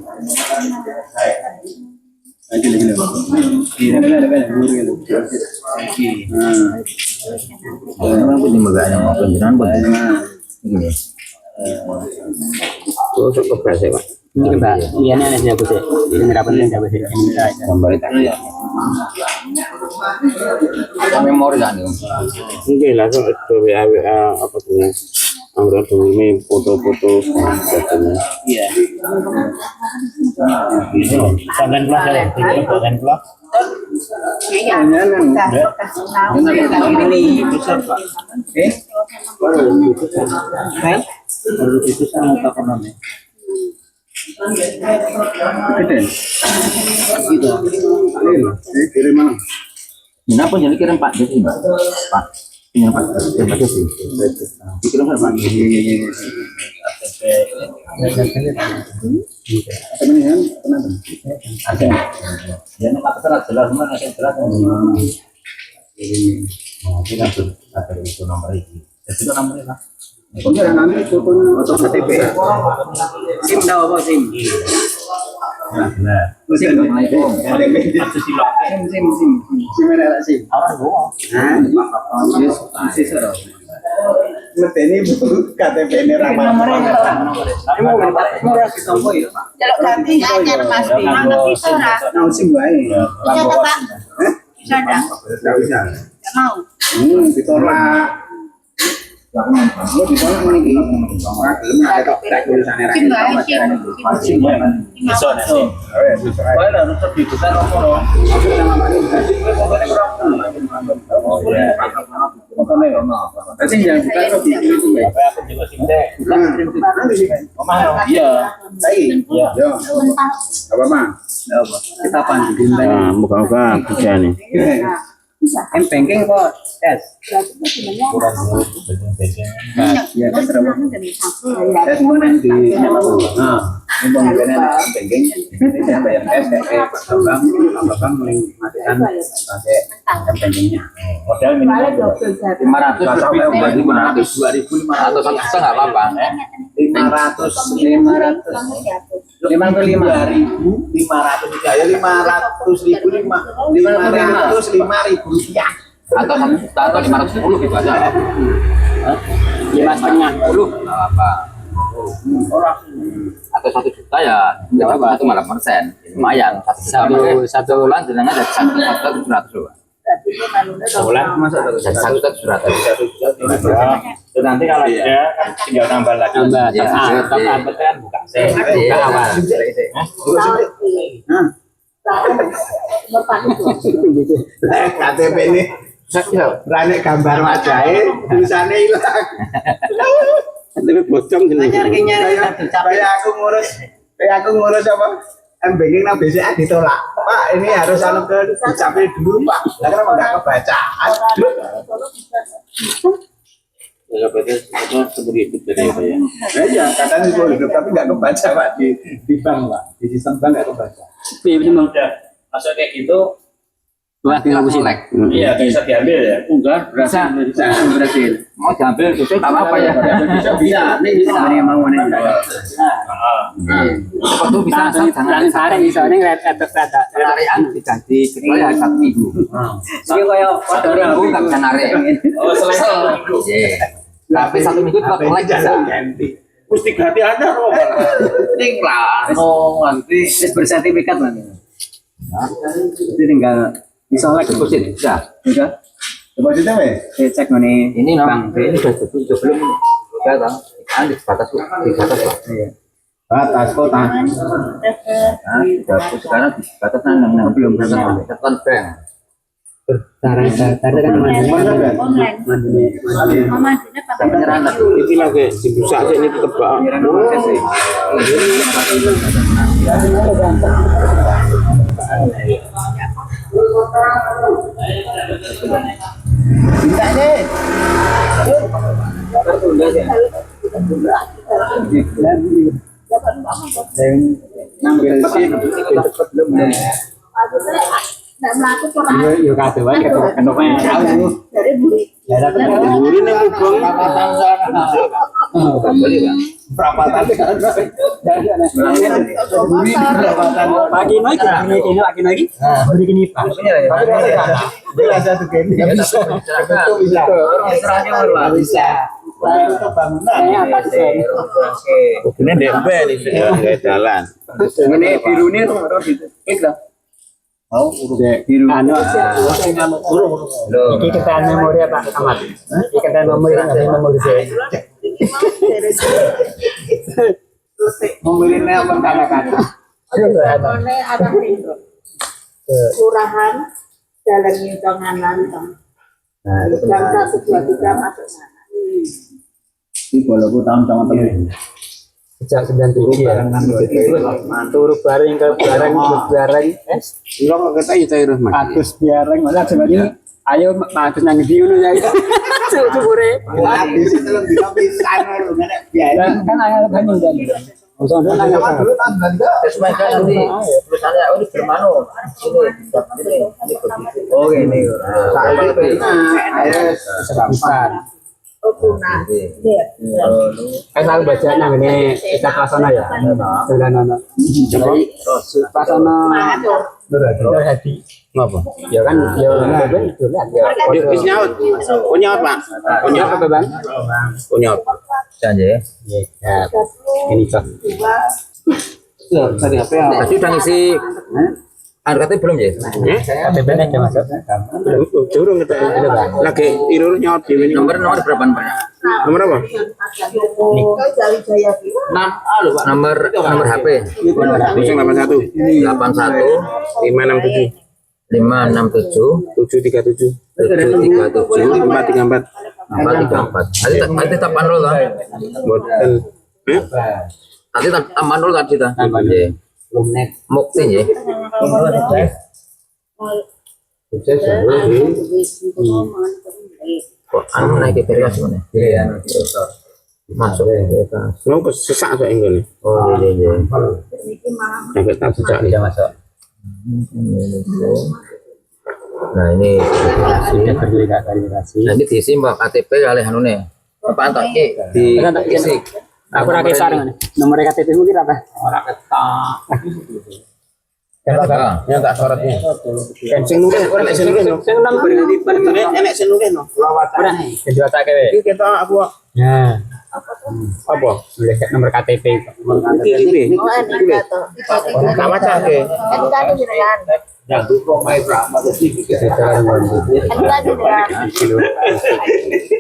Memang pun dimegahnya mau penjenan pun. Ini. tusuk ke beras Pak. Ini Mbak, iya nih ada aku sih. Ini rapat yang dapat sih. Gambar itu. Memori kan nih. Mungkin langsung ke WA apa tuh? Anggaran tuh ini foto-foto katanya. Iya. Sampai kelas ya, sampai kelas. Iya. Ini besar Pak. Baru itu sama apa namanya? Kirim mana? Ini apa jadi kirim Pak Desi Mbak? Pak. Ini Pak. Kirim Pak Desi. Dikirim Pak. Ada. Ya ini Pak jelas semua jelas. Kita ada itu nomor ini. Jadi itu nomornya Pak. Enggak, nanti fotonya atau KTP. SIM tahu apa SIM? Nah, Assalamualaikum. SIM ada SIM. Ini KTP ini ramah. Kalau ganti aja Mas Bi. Mana bisa ora? Nah, SIM wae. Bisa enggak, Pak? Bisa enggak? Enggak bisa. Enggak mau. Ditolak. Lo ditolak ini. Ora gelem ada tok tak tulisane ra. Sim wae, sim. Bisa nih SIM. Wae harus dibuka nomor. Nanti yang buka kok di itu ya. Aku juga SIM deh. Iya. Baik. Iya. Yo. Apa mah? Kita panggil. Nah, muka-muka bisa nih. M-banking kok tes? Ya, terserah. Tes mana di nah, umpam kene banking ini bayar tes kayak abang matikan pakai bankingnya. Modal minimal 500 sampai 2.500 2.500 1 enggak apa-apa. 500 500 500 ya 500.000 rupiah Atau 1 juta atau 510 gitu aja. 5,5 nggak apa-apa. Atau 1 juta ya nggak apa-apa, itu malah persen. Lumayan, 1 bulan jenengan dari 1 juta 700 loh. sebulan Masuk dari 1 juta 700. Terus nanti kalau ada kan tinggal tambah lagi. Tambah kan buka awal. KTP ini berani gambar wajahnya tulisannya hilang. Tapi bocong gini. Kayak aku ngurus apa? M-banking nang BCA ditolak. Pak, ini harus anu ke dicapil dulu, Pak. Lah kenapa enggak kebaca? Aduh. Ya berarti itu seperti itu dari apa ya? Iya, katanya itu hidup tapi enggak kebaca, Pak, di bank, Pak. Di sistem bank enggak kebaca. Ini memang udah masuk kayak gitu. Wah, tinggal pusing. Iya, bisa diambil ya. Enggak, Bisa. Berhasil. Mau diambil itu tak apa-apa ya. Bisa. Ini bisa. Ini mau nih. Waktu bisa jangan sare bisa ning rata-rata. penarian diganti kecuali hari Sabtu Minggu. Iki koyo Sabtu Minggu nggak bisa narik. oh selain itu. Tapi Sabtu Minggu tetap kolek bisa. Mesti ganti aja kok. Penting lah. Oh, nanti bersertifikat nanti. Jadi tinggal disolek Deposit bisa. juga. Depositnya weh? Cek nih. Ini nomor ini sudah sebelum ya kan dibatas lah. Iya. Batas kota. Nah, sudah sekarang dibatas belum tekan bank. Cara kan Online. Mama Penyerahan Iki lagi dibuka sik ini tebak. Minta deh. Ngambil SIM belum. Nggak melaku kok. Yo kado wae kado kenapa Dari beli. Ini mubeng. Pagi lagi. Beri gini Pak. Ini dempel ini kayak jalan. Ini biru ini tuh biru. Iki ketan memori Pak Ahmad. Iki ketan memori saya. Memilihnya apa kata-kata? Ini ada pintu. Kelurahan Jalan Ngintongan Lantang. Jam 1.23 masuk sana. Ini kalau tahun sama temen. Sejak 97 ya. Turut bareng ke bareng. Enggak kata itu Rahman. Agus biareng malah sebenarnya ayo Agus nang ndi ngono ya. Syukure. Habis itu lebih bisa lho nek biaya. Kan ayo banyu dan. Usah nang Dulu tahun 92. Terus mereka nanti tulisannya ini Germano. Ini. Oh ini. Saiki benar. besar. Oh, punah. Iya. Selalu baca nang ini kita pasana ya. Dolan ana. Pasana hati. Ngapa? Ya kan ya dolan ya. Wis nyaut. Nyaut, Pak. Punya apa Bang? Nyaut. Janji. Ya. Ini cok. Tadi udah ngisi KTP belum ya? KTP-nya aja masuk. Durung kita. Lagi irur nyaut di ini. Nomor berapa nomornya? Nomor apa? Jali Jaya Bilang. Nomor HP 081 81 567 567 737 737 434 434. Tadi tak panrol lah. Boten. Tadi tak panrol tadi ta. Nggih. Mukti nggih. Kok anu naik ke periode mana? Iya. Masuk Mau kesesak sok ngene. Oh iya iya. Sampai tak sejak nih. Masuk. Nah ini Sudah verifikasi. nanti diisi mbak KTP kali anune. Apa tak di isi. Aku ora ketar ngene. Nomor KTP ku kira apa? Ora ketar. Yang tak sorotnya. Sing nulis ora nek sing nulis. Sing nang Enek sing nulis no. ora kedua tak kewe. Iki ketok aku. Ya. Apa? Nulis nomor KTP. Iki. Oh, ini kata. Tak wacake. Kan tadi bilang.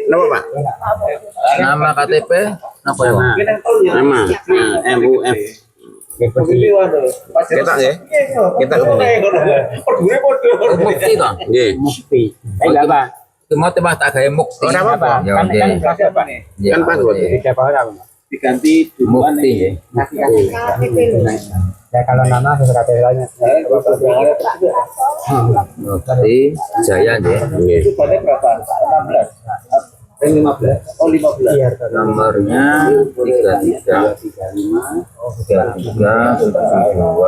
Napa, Pak? Nama KTP apa ya? Nama MUF. Ketok ya? Ketok ngene. Mukti toh. Nggih. Mukti. Enggak apa? Cuma tebah tak gawe mukti. Ora apa-apa. Ya Kan nggih. pas apa nih? Ya, Kan pas buat nggih. Tidak apa-apa. Diganti Mukti nggih. Ya kalau nama sesuai KTP lainnya. Mukti Jaya nggih. Nggih. berapa? 16. 15. Oh 15. Iya. Nomornya 33 33 72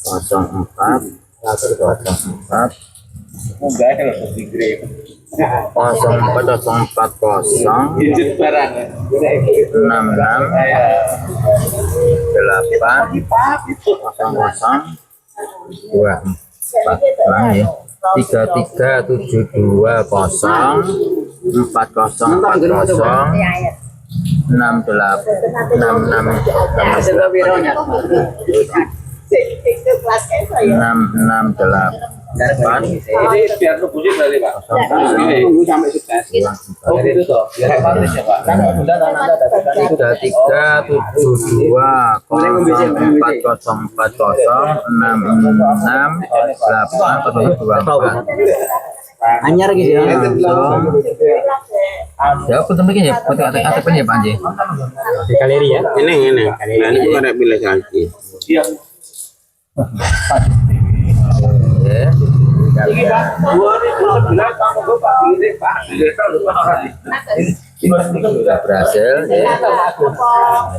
04 04 Enggak kalau di grade. 04 Gadget barang. 66 8 00 24 ya 3372 0 4040 Ini biar lu puji kali Pak. Nunggu sampai sukses. Oh gitu toh. Biar panis ya Pak. Kan bunda tanah ada 3372 Anyar gitu ya. Jawab penting begini ya, foto ATP-nya Pak Anji. Di galeri ya. Ini. Nah, ini kok ada pilih lagi. Iya. Ya. Ini Pak. 2019 kamu gue Pak pilih Pak. Sudah berhasil ya.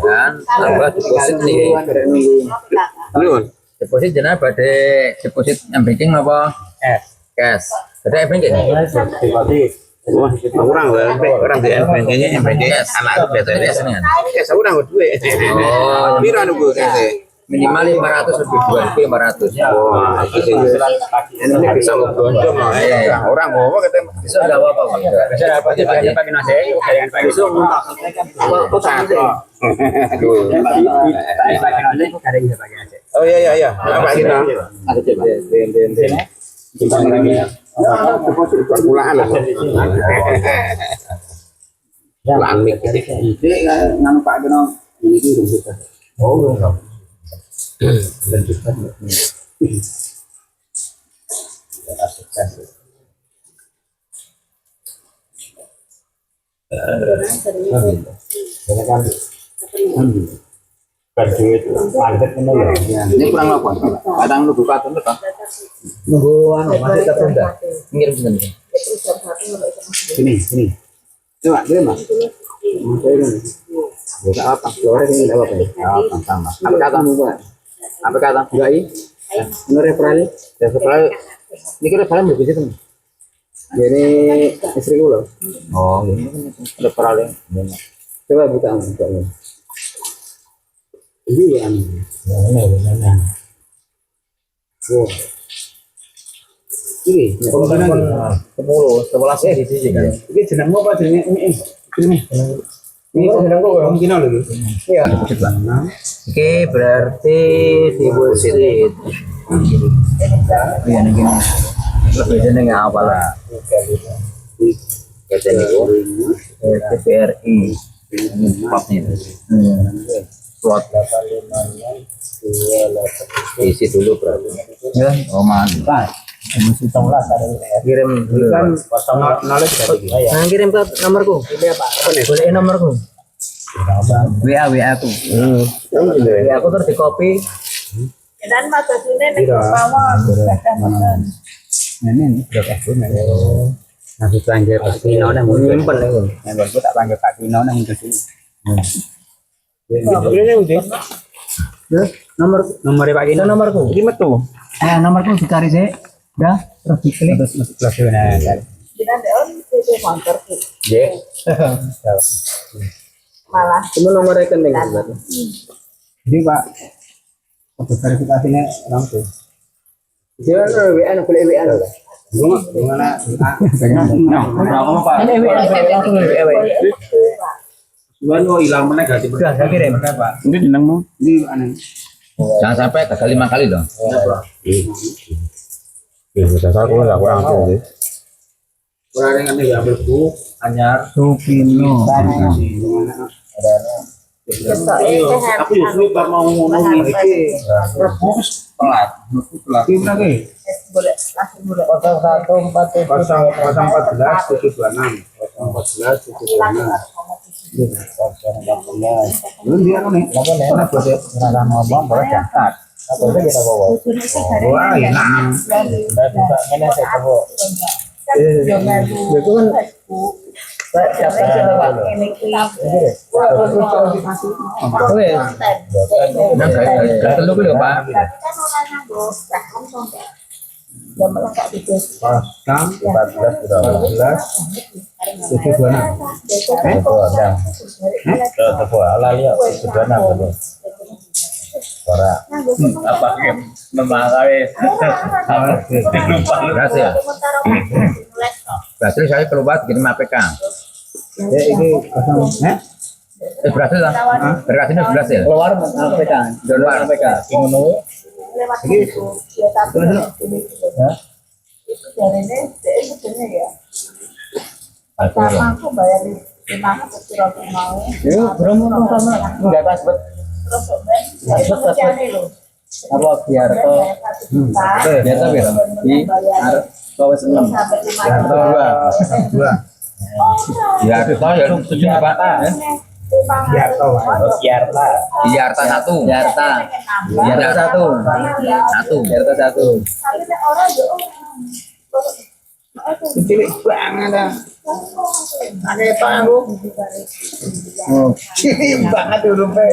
Dan tambah deposit nih. Nuwun. Deposit jenah pada deposit yang banking apa? Cash. Ada efek nggak? Wah, orang di NPG-nya anak itu BTS nih. Seorang duit. Oh, Pira nunggu kese. minimal 500 lebih 2.500. Wah, ini bisa ngebonjong lah. Orang bawa kita Bisa nggak apa-apa, Pak? Bisa apa aja pakai nasi, kayak pakai susu. kok satu. Pakai nasi, ada bisa pakai nasi. Oh iya. Apa kita? Ada coba. Kita ini permulaan lah. Lamik. Ide nang Pak Keno iki rumput. Oh, ini kurang apa? Kadang lu buka tuh kan. Masih tertunda. Ngirim sendiri. Sini. Coba kirim, Mas. Buka apa? Keluar ini enggak apa-apa. Sama. Apa kata? Apa kata? Enggak ini. Benar ya Prali? Ya Prali. Ini kira Prali berbeda tuh. Ini istri gue loh. Oh, ini ada Prali. Coba buka. Ini yang mana? Oh. Ini 11 di sini kan. ini jenengmu apa jenenge ini? Ini jenengku orang Cina lho iki. Iya. Oke, berarti deposit. Iya nih gini. Lebih jeneng apa lah? Kerjaan itu TVRI. Plotnya. Plot. Isi dulu berarti. Ya, oh mantap. Kirim Kan knowledge tadi. Nah, kirim ke nomorku. Boleh nomorku. WA aku. WA aku terus di copy. Dan mata sini nek bawah. Ini udah kasih nanti panggil Pak Kino nang nyimpen lho. Nek aku tak panggil Pak Kino nang sini. Nomor Pak Kino. Nomorku. Iki metu. Nomorku dicari sih. Udah, terus diklik. Terus nah. Kita on itu konter Nggih. malah Itu nomor rekening berarti. Jadi Pak, untuk verifikasinya langsung. Dia WA nak boleh WA lah. Gimana? Pak. Ini WA langsung WA. Cuman hilang mana ganti Udah, saya kirim. Pak. Ini jenengmu. Ini aneh. Jangan sampai gagal 5 kali dong. Ya, dasar aku enggak kurang sih. Kurang dengan ini ambil bu, anyar. Supino. Aku justru tak mau ngomong ini. Telat. Ini lagi. boleh langsung boleh 014 Belum dia nih. Karena boleh ngerasa ngomong boleh catat. Apa itu kita bawa? Wah, enak. ini saya coba Itu kan Telur dulu Pak. pasang 14 Berhasil. Berhasil saya keluar kirim APK. ini pasang Berhasil lah. Berhasil ini berhasil. keluar APK. Keluar APK. pertama aku bayar 500 mau Enggak pas bet. Apa biar to biar to biar di arep to wis 6 Dua. ya to ya 7 Pak Yarta. Yarta 1 Yarta 1 1 Yarta 1 tapi orang Cilik banget ah. Ane tahu. Cilik banget dulu pe.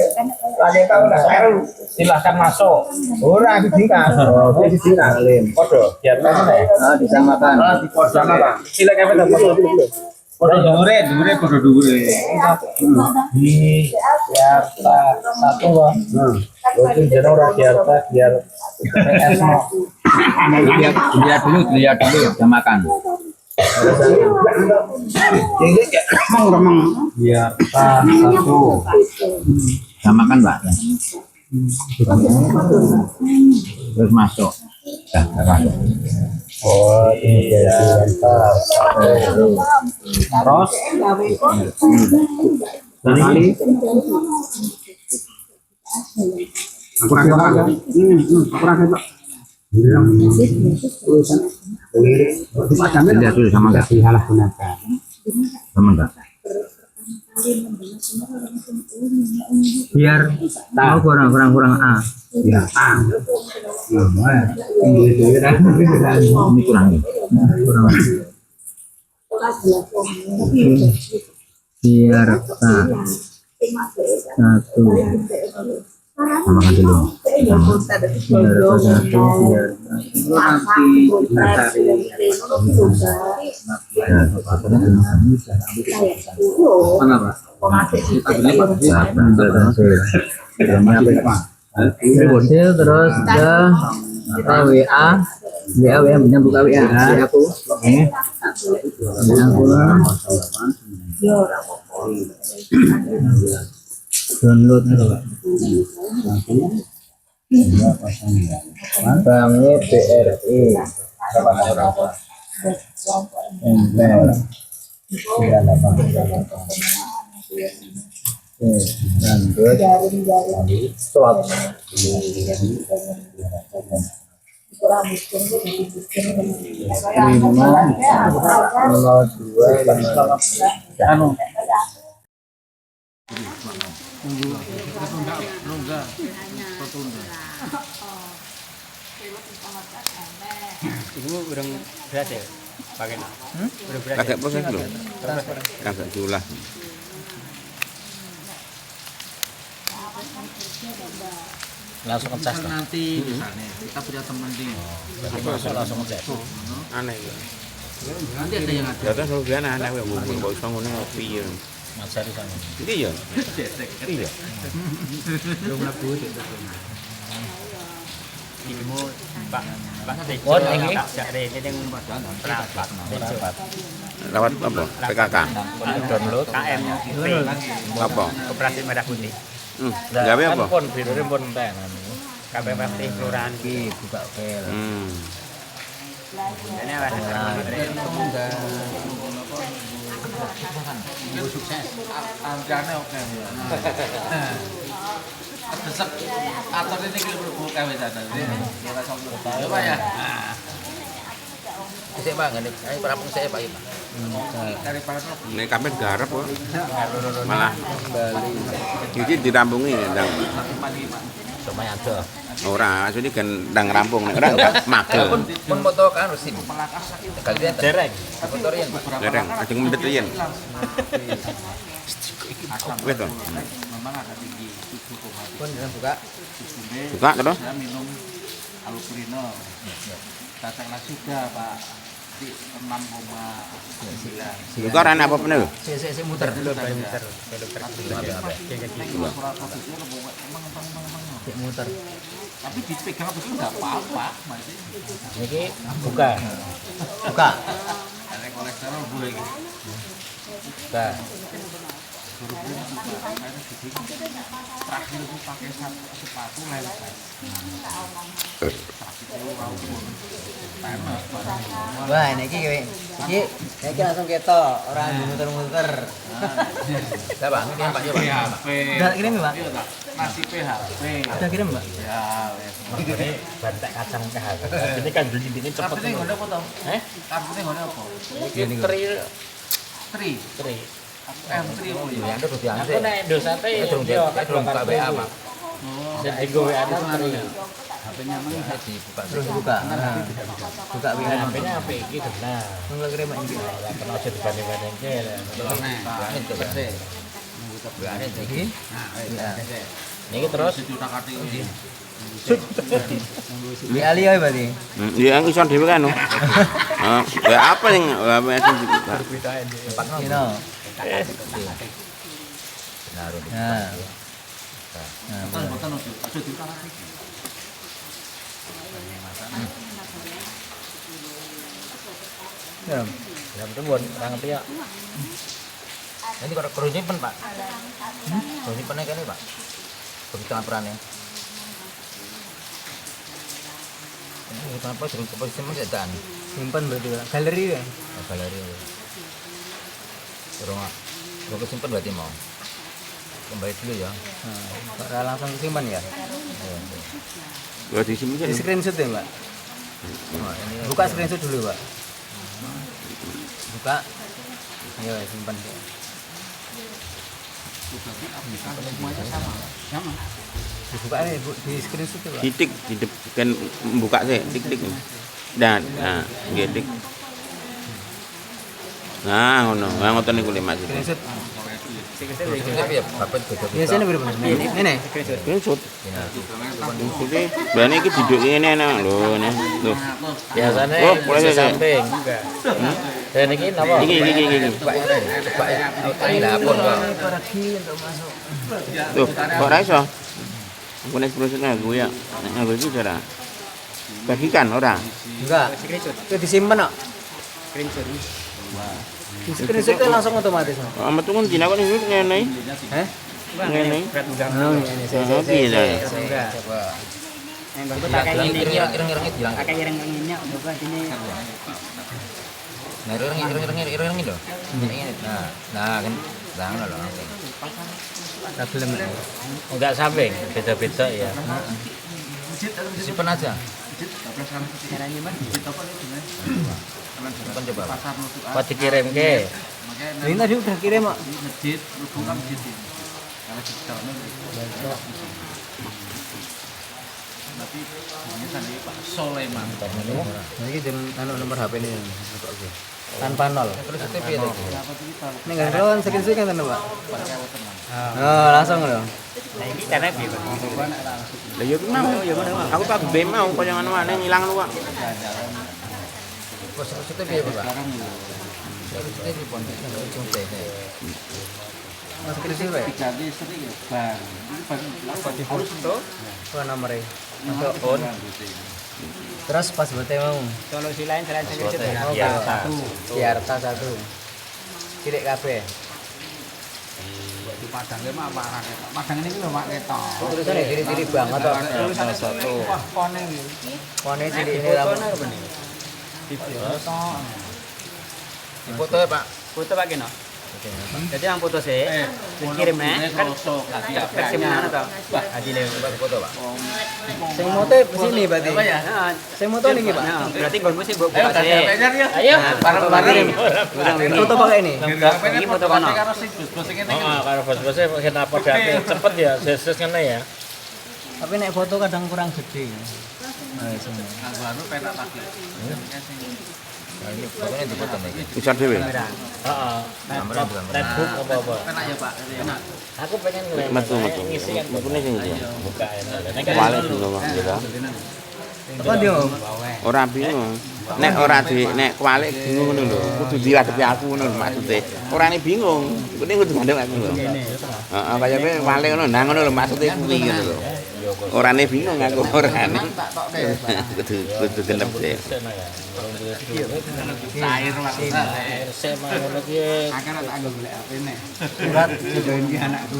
Lagi tahu lah seru. Silahkan masuk. Ora ditinggal. Oh, ditinggal. Podo, biar mana ya? Ah, disamakan. Sama. Silakan apa foto. Podo dhuwure podo dhuwure. Biarta satu bang. Mungkin jeneng ora biarta biar PS mau. Lihat dulu, udah makan. Biarta satu. Udah makan, Pak. Terus masuk. Udah masuk. Oh, ini biarta satu. Terus dari Lihat dulu sama enggak? Sama enggak? biar tahu kurang A. Ini kurang nih. Biarta satu. Makan dulu. Mana Pak? Terus ke WA punya buka WA aku. Download Bangi BRI Enter lanjut swap Ibu udah beras ya? Pakai udah beras. Kagak proses lho. Kagak diolah. Langsung ngecas nanti misalnya kita punya teman di langsung ngecas. Aneh ya. Nanti ada yang ada. Data selalu aneh kok ngomong kok iso ngono piye. Mas Ari sama. Iya. Iya. Belum laku itu. Ilmu Pak Tekon ini yang rapat. Lewat apa? PKK. Download KM Apa? Operasi Merah Putih. Gawe apa? Pon video pon entek KPPT kelurahan iki buka file. Ini apa? Sukses. Angkane oke. Besok atur ini kita berbuka kawe sana. Kita sama tahu Pak ya. Saya Pak, ini perampung saya Pak. Dari Pak. Nek kabeh garap kok. Malah Jadi dirampungi ndang. Semuanya ada. Ora, asline gendang rampung nek ora magel. Pun foto kan harus ini. Kali dia Dereng. foto rian. Dereng, ajeng mendhet riyen. Wes to. Pun jangan buka. Buka terus. Minum Aluprino. Katakanlah sudah Pak. 6,9. Buka ora apa bener. Saya muter dulu, muter. Muter. Tapi dipegang betul enggak apa-apa, Mas. Ini buka. Buka. Ada kolesterol gue iki. Buka. Terakhir aku pakai sepatu lepas. Wah, ini langsung ketok, orang muter-muter. Siapa? Ini Pak Yo, Pak. Udah kirim ya, Pak? Nasi PHP. Udah kirim, Mbak? Ya, wes. Ini bantek kacang PHP. Ini kan beli-beli cepet. Kartunya ngono apa to? Kartunya ngono apa? Ini tri. M3 Ya, itu udah aku nek Indosat durung buka WA, Pak. Jadi gue ada kali. HP-nya memang saya dibuka. Terus buka. Buka HP-nya HP gitu. Nah, nggak kira main gitu. Kenal aja dibanding-banding ke. Ini tuh kan. Ini iki. Ini terus Di Ali ya berarti. Ya iso dhewe kan. Ya apa yang Ino. Naruh di. Nah. Ya. ya betul buat orang ngerti ya. Ini kalau perlu nyimpen Pak. Perlu nyimpen kayak ini Pak. Begitu perannya. Ini kenapa suruh ke posisi masih dan Simpan berarti Pak. Galeri ya. galeri. Suruh simpen berarti mau. Kembali dulu ya. Nah, langsung simpan ya. gua disimpen. Di screenshot ya, Mbak. Nah, ini Buka screenshot dulu, Pak. Buka. Ayo simpan. Dibuka ini di screenshot ya, Pak. Titik kan buka sih, tik. Dan nah, nggih tik. Nah, ngono. Lah ngoten niku lho Mas. Screenshot. ya Bapak juga. Biasanya berapa? Ini. Screenshot. Maksudnya, berani iki duduk ngene enak lho, ne. Lho. Biasanya Oh, boleh di saya. samping. Dan ini apa? Iki. Ini dapur Pak. Tuh, kok ra iso? Aku nek prosesnya aku ya. Nek nganggo iki cara. Bagikan ora? Enggak. Itu disimpan kok. Di screenshot itu langsung otomatis, Mas. Amat tuh dina kok ngene. Heh? Ngene. Oh, ini Ah, piye ta? Coba. Ireng-ireng bilang. Pakai ireng-irengnya coba sini. Nah, ireng itu. Nah, kan jangan loh. Tak belum. Enggak samping, beda-beda ya. Simpen aja. Caranya Mas. Simpen coba. Apa dikirim ke? Ini tadi udah kirim, Mak. Nah, ini jangan nomor HP ini tanpa nol. Terus itu piye lagi? Ini enggak ada kan screenshot kan Pak? Oh, langsung loh. Nah, ini caranya piye, Pak? Lah yo mau. Aku tak be mau kaya ngono wae ngilang lu kok. Terus itu piye Pak? Terus itu di pondok nang ujung teh. Mas screenshot Pak. Di foto. Oh, nomornya. Masuk on. Terus pas bote mau. Solusi lain selain screenshot Oh, ya. Kiarta 1. Cilik kabeh. Tulisannya diri-diri banget kok. Tulisannya 1. Pone cilik ini rambut. Di foto ya Pak. Foto pakai no. Jadi yang foto sih dikirim kan versi mana tau? Adile Foto Pak. Sing moto sini berarti. Sing moto niki, Pak. berarti gue mesti buka sih. Ayo, Kirim. Foto pakai ini. ini foto kono. Oh, kalau bos-bosnya kenapa dapet cepet ya, ses ngene ya. Tapi nek foto kadang kurang gede. Nah, sini. Nah, ini pokoknya di foto nih. Bisa dhewe. Heeh. Netbook apa-apa. Enak ya, Pak. Enak. Aku pengen Metu. ngisi kan Metune sing ndi? buka enak. Wale dulu Mas ya. Apa dia? Ora bingung. Nek ora nek kwalik bingung ngono lho. Kudu diladepi aku ngono lho maksude. Orane bingung. Kuwi kudu gandeng aku lho. Heeh, kaya kowe kwalik ngono, nah ngono lho maksude kuwi ngono lho. Orane bingung aku orane. Kudu genep sih. Cair SMA ngono ki. Surat join ki anakku.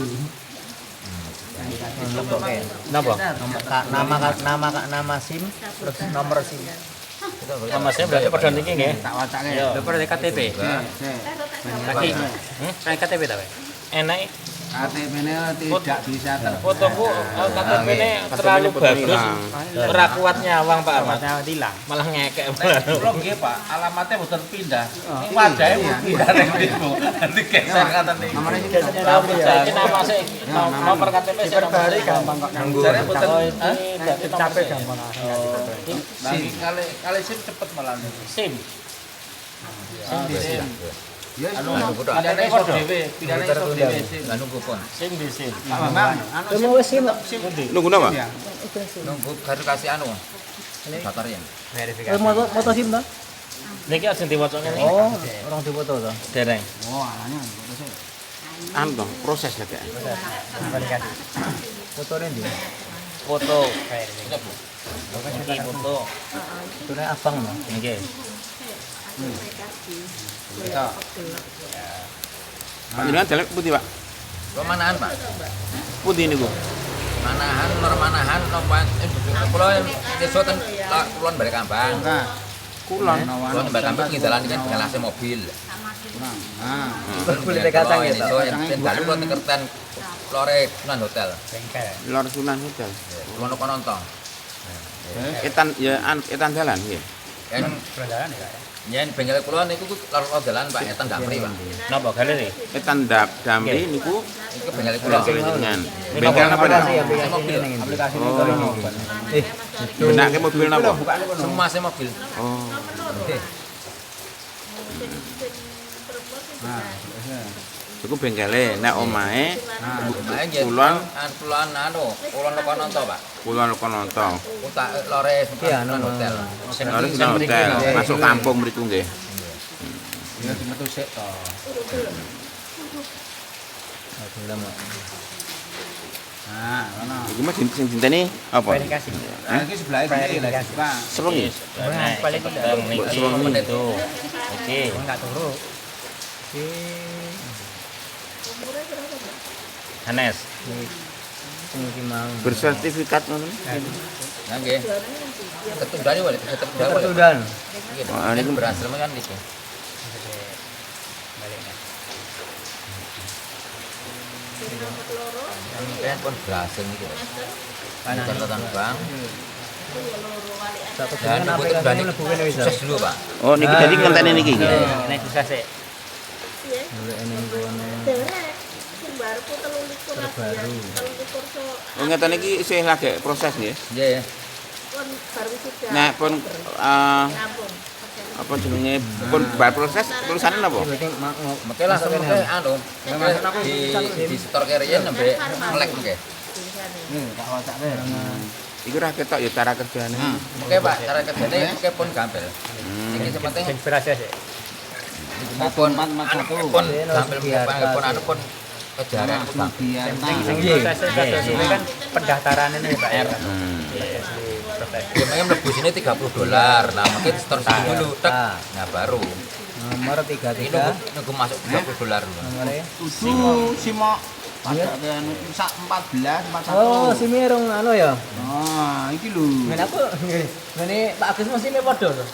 Napa? Nama SIM terus nomor SIM. Nama saya berarti pada niki nggih. Yo, berarti KTP. Kaki. KTP ta, Pak? Enak. KTP-nya tidak bisa Fotoku KTP-nya terlalu bagus. Ora kuat nyawang Pak Ahmad. Malah ngekek. Belum nggih, Pak. Alamatnya boten pindah. Wajahnya pindah ning niku. Nanti geser kata niku. Nomor Saiki nama sik nomor KTP sik nomor gampang kok nganggo. Jare boten capek gampang. lagi kali SIM cepet malah. SIM. SIM. Ya Anu, pidane iso dhewe, pidane iso dhewe SIM. Lah nunggu pun. SIM di SIM. Pak Bambang, anu SIM Nunggu napa? Nunggu baru kasih anu. Baterai. Foto SIM to? Niki aja diwaca ngene. Oh, orang dipoto to. Dereng. Oh, alanya foto sih. Anu toh, proses ya kayak. Fotone ndi? Foto. Iki foto. Fotone abang lho. Niki. Panjenengan dalem putih, Pak? Pemanahan, Pak. Putih niku. Manahan, manahan napa kula esuk ten kulon balik Kambang. Kulon. Kulon balik Kambang ngindalan kan ngelase mobil. Nah, Kulit kacang ya, itu yang dalu kula tekerten lore Sunan Hotel. Lor Sunan Hotel. Kulon kono nonton. Etan ya etan dalan nggih. Kan Perjalanan ya. yen bengkel kula niku lor dalan Pak, etan Damri, Pak. Napa galeri? Etan damri niku Iku bengkel kula. dengan bengkel napa dah? Mobil. aplikasi ini Oh. kalau Benake mobil napa? Semua se mobil. Oh. Iku bengkele nek omahe Main yen kulon kulon anu, kulon kono nonton, Pak. kulon konoto. Utak lore Sunan Hotel. Lor Sunan Hotel masuk kampung mriku nggih. ya metu sik to. Nah, ngono. Iki mah sing dinteni apa? Komunikasi. Nah, iki sebelah iki lagi, Pak. Sewengi. Paling ketemu niki. Itu. Oke. Enggak turu. Oke. Hanes. Iki mau. Bersertifikat ngono. Nah, nggih. Ketundane wae, ketundane. Ketudan. Gitu. Oh, Ini berhasil kan gitu. Kan pun berhasil gitu. Catatan Bang. Dan ibu berani sukses dulu, Pak. Oh niki dadi ngenteni niki nggih. Nek bisa sik. Oh ngeten iki isih lagi proses nggih. Iya ya. Nek pun apa jenenge pun bar proses tulisane napa? Oke langsung ke anu. Di setor kirian sampai melek nggih. Iku ra ketok ya cara kerjane. Oke, Pak, cara kerjane oke pun gampil. Iki penting Inspirasi sik. pun pun gampil pun anu pun kejaran pun Prosesnya kan pendaftaran ini Pak R. Ya, memang mlebu sini $30. Nah, mungkin store sini dulu, tek. Nah, baru. Nomor Ini 33. nunggu masuk $30 dulu. Nomornya. Kudu simo pada sak 14 41. Oh, si Mirung anu ya. Nah, iki lho. Men aku ngene Pak Agus mesti padha to.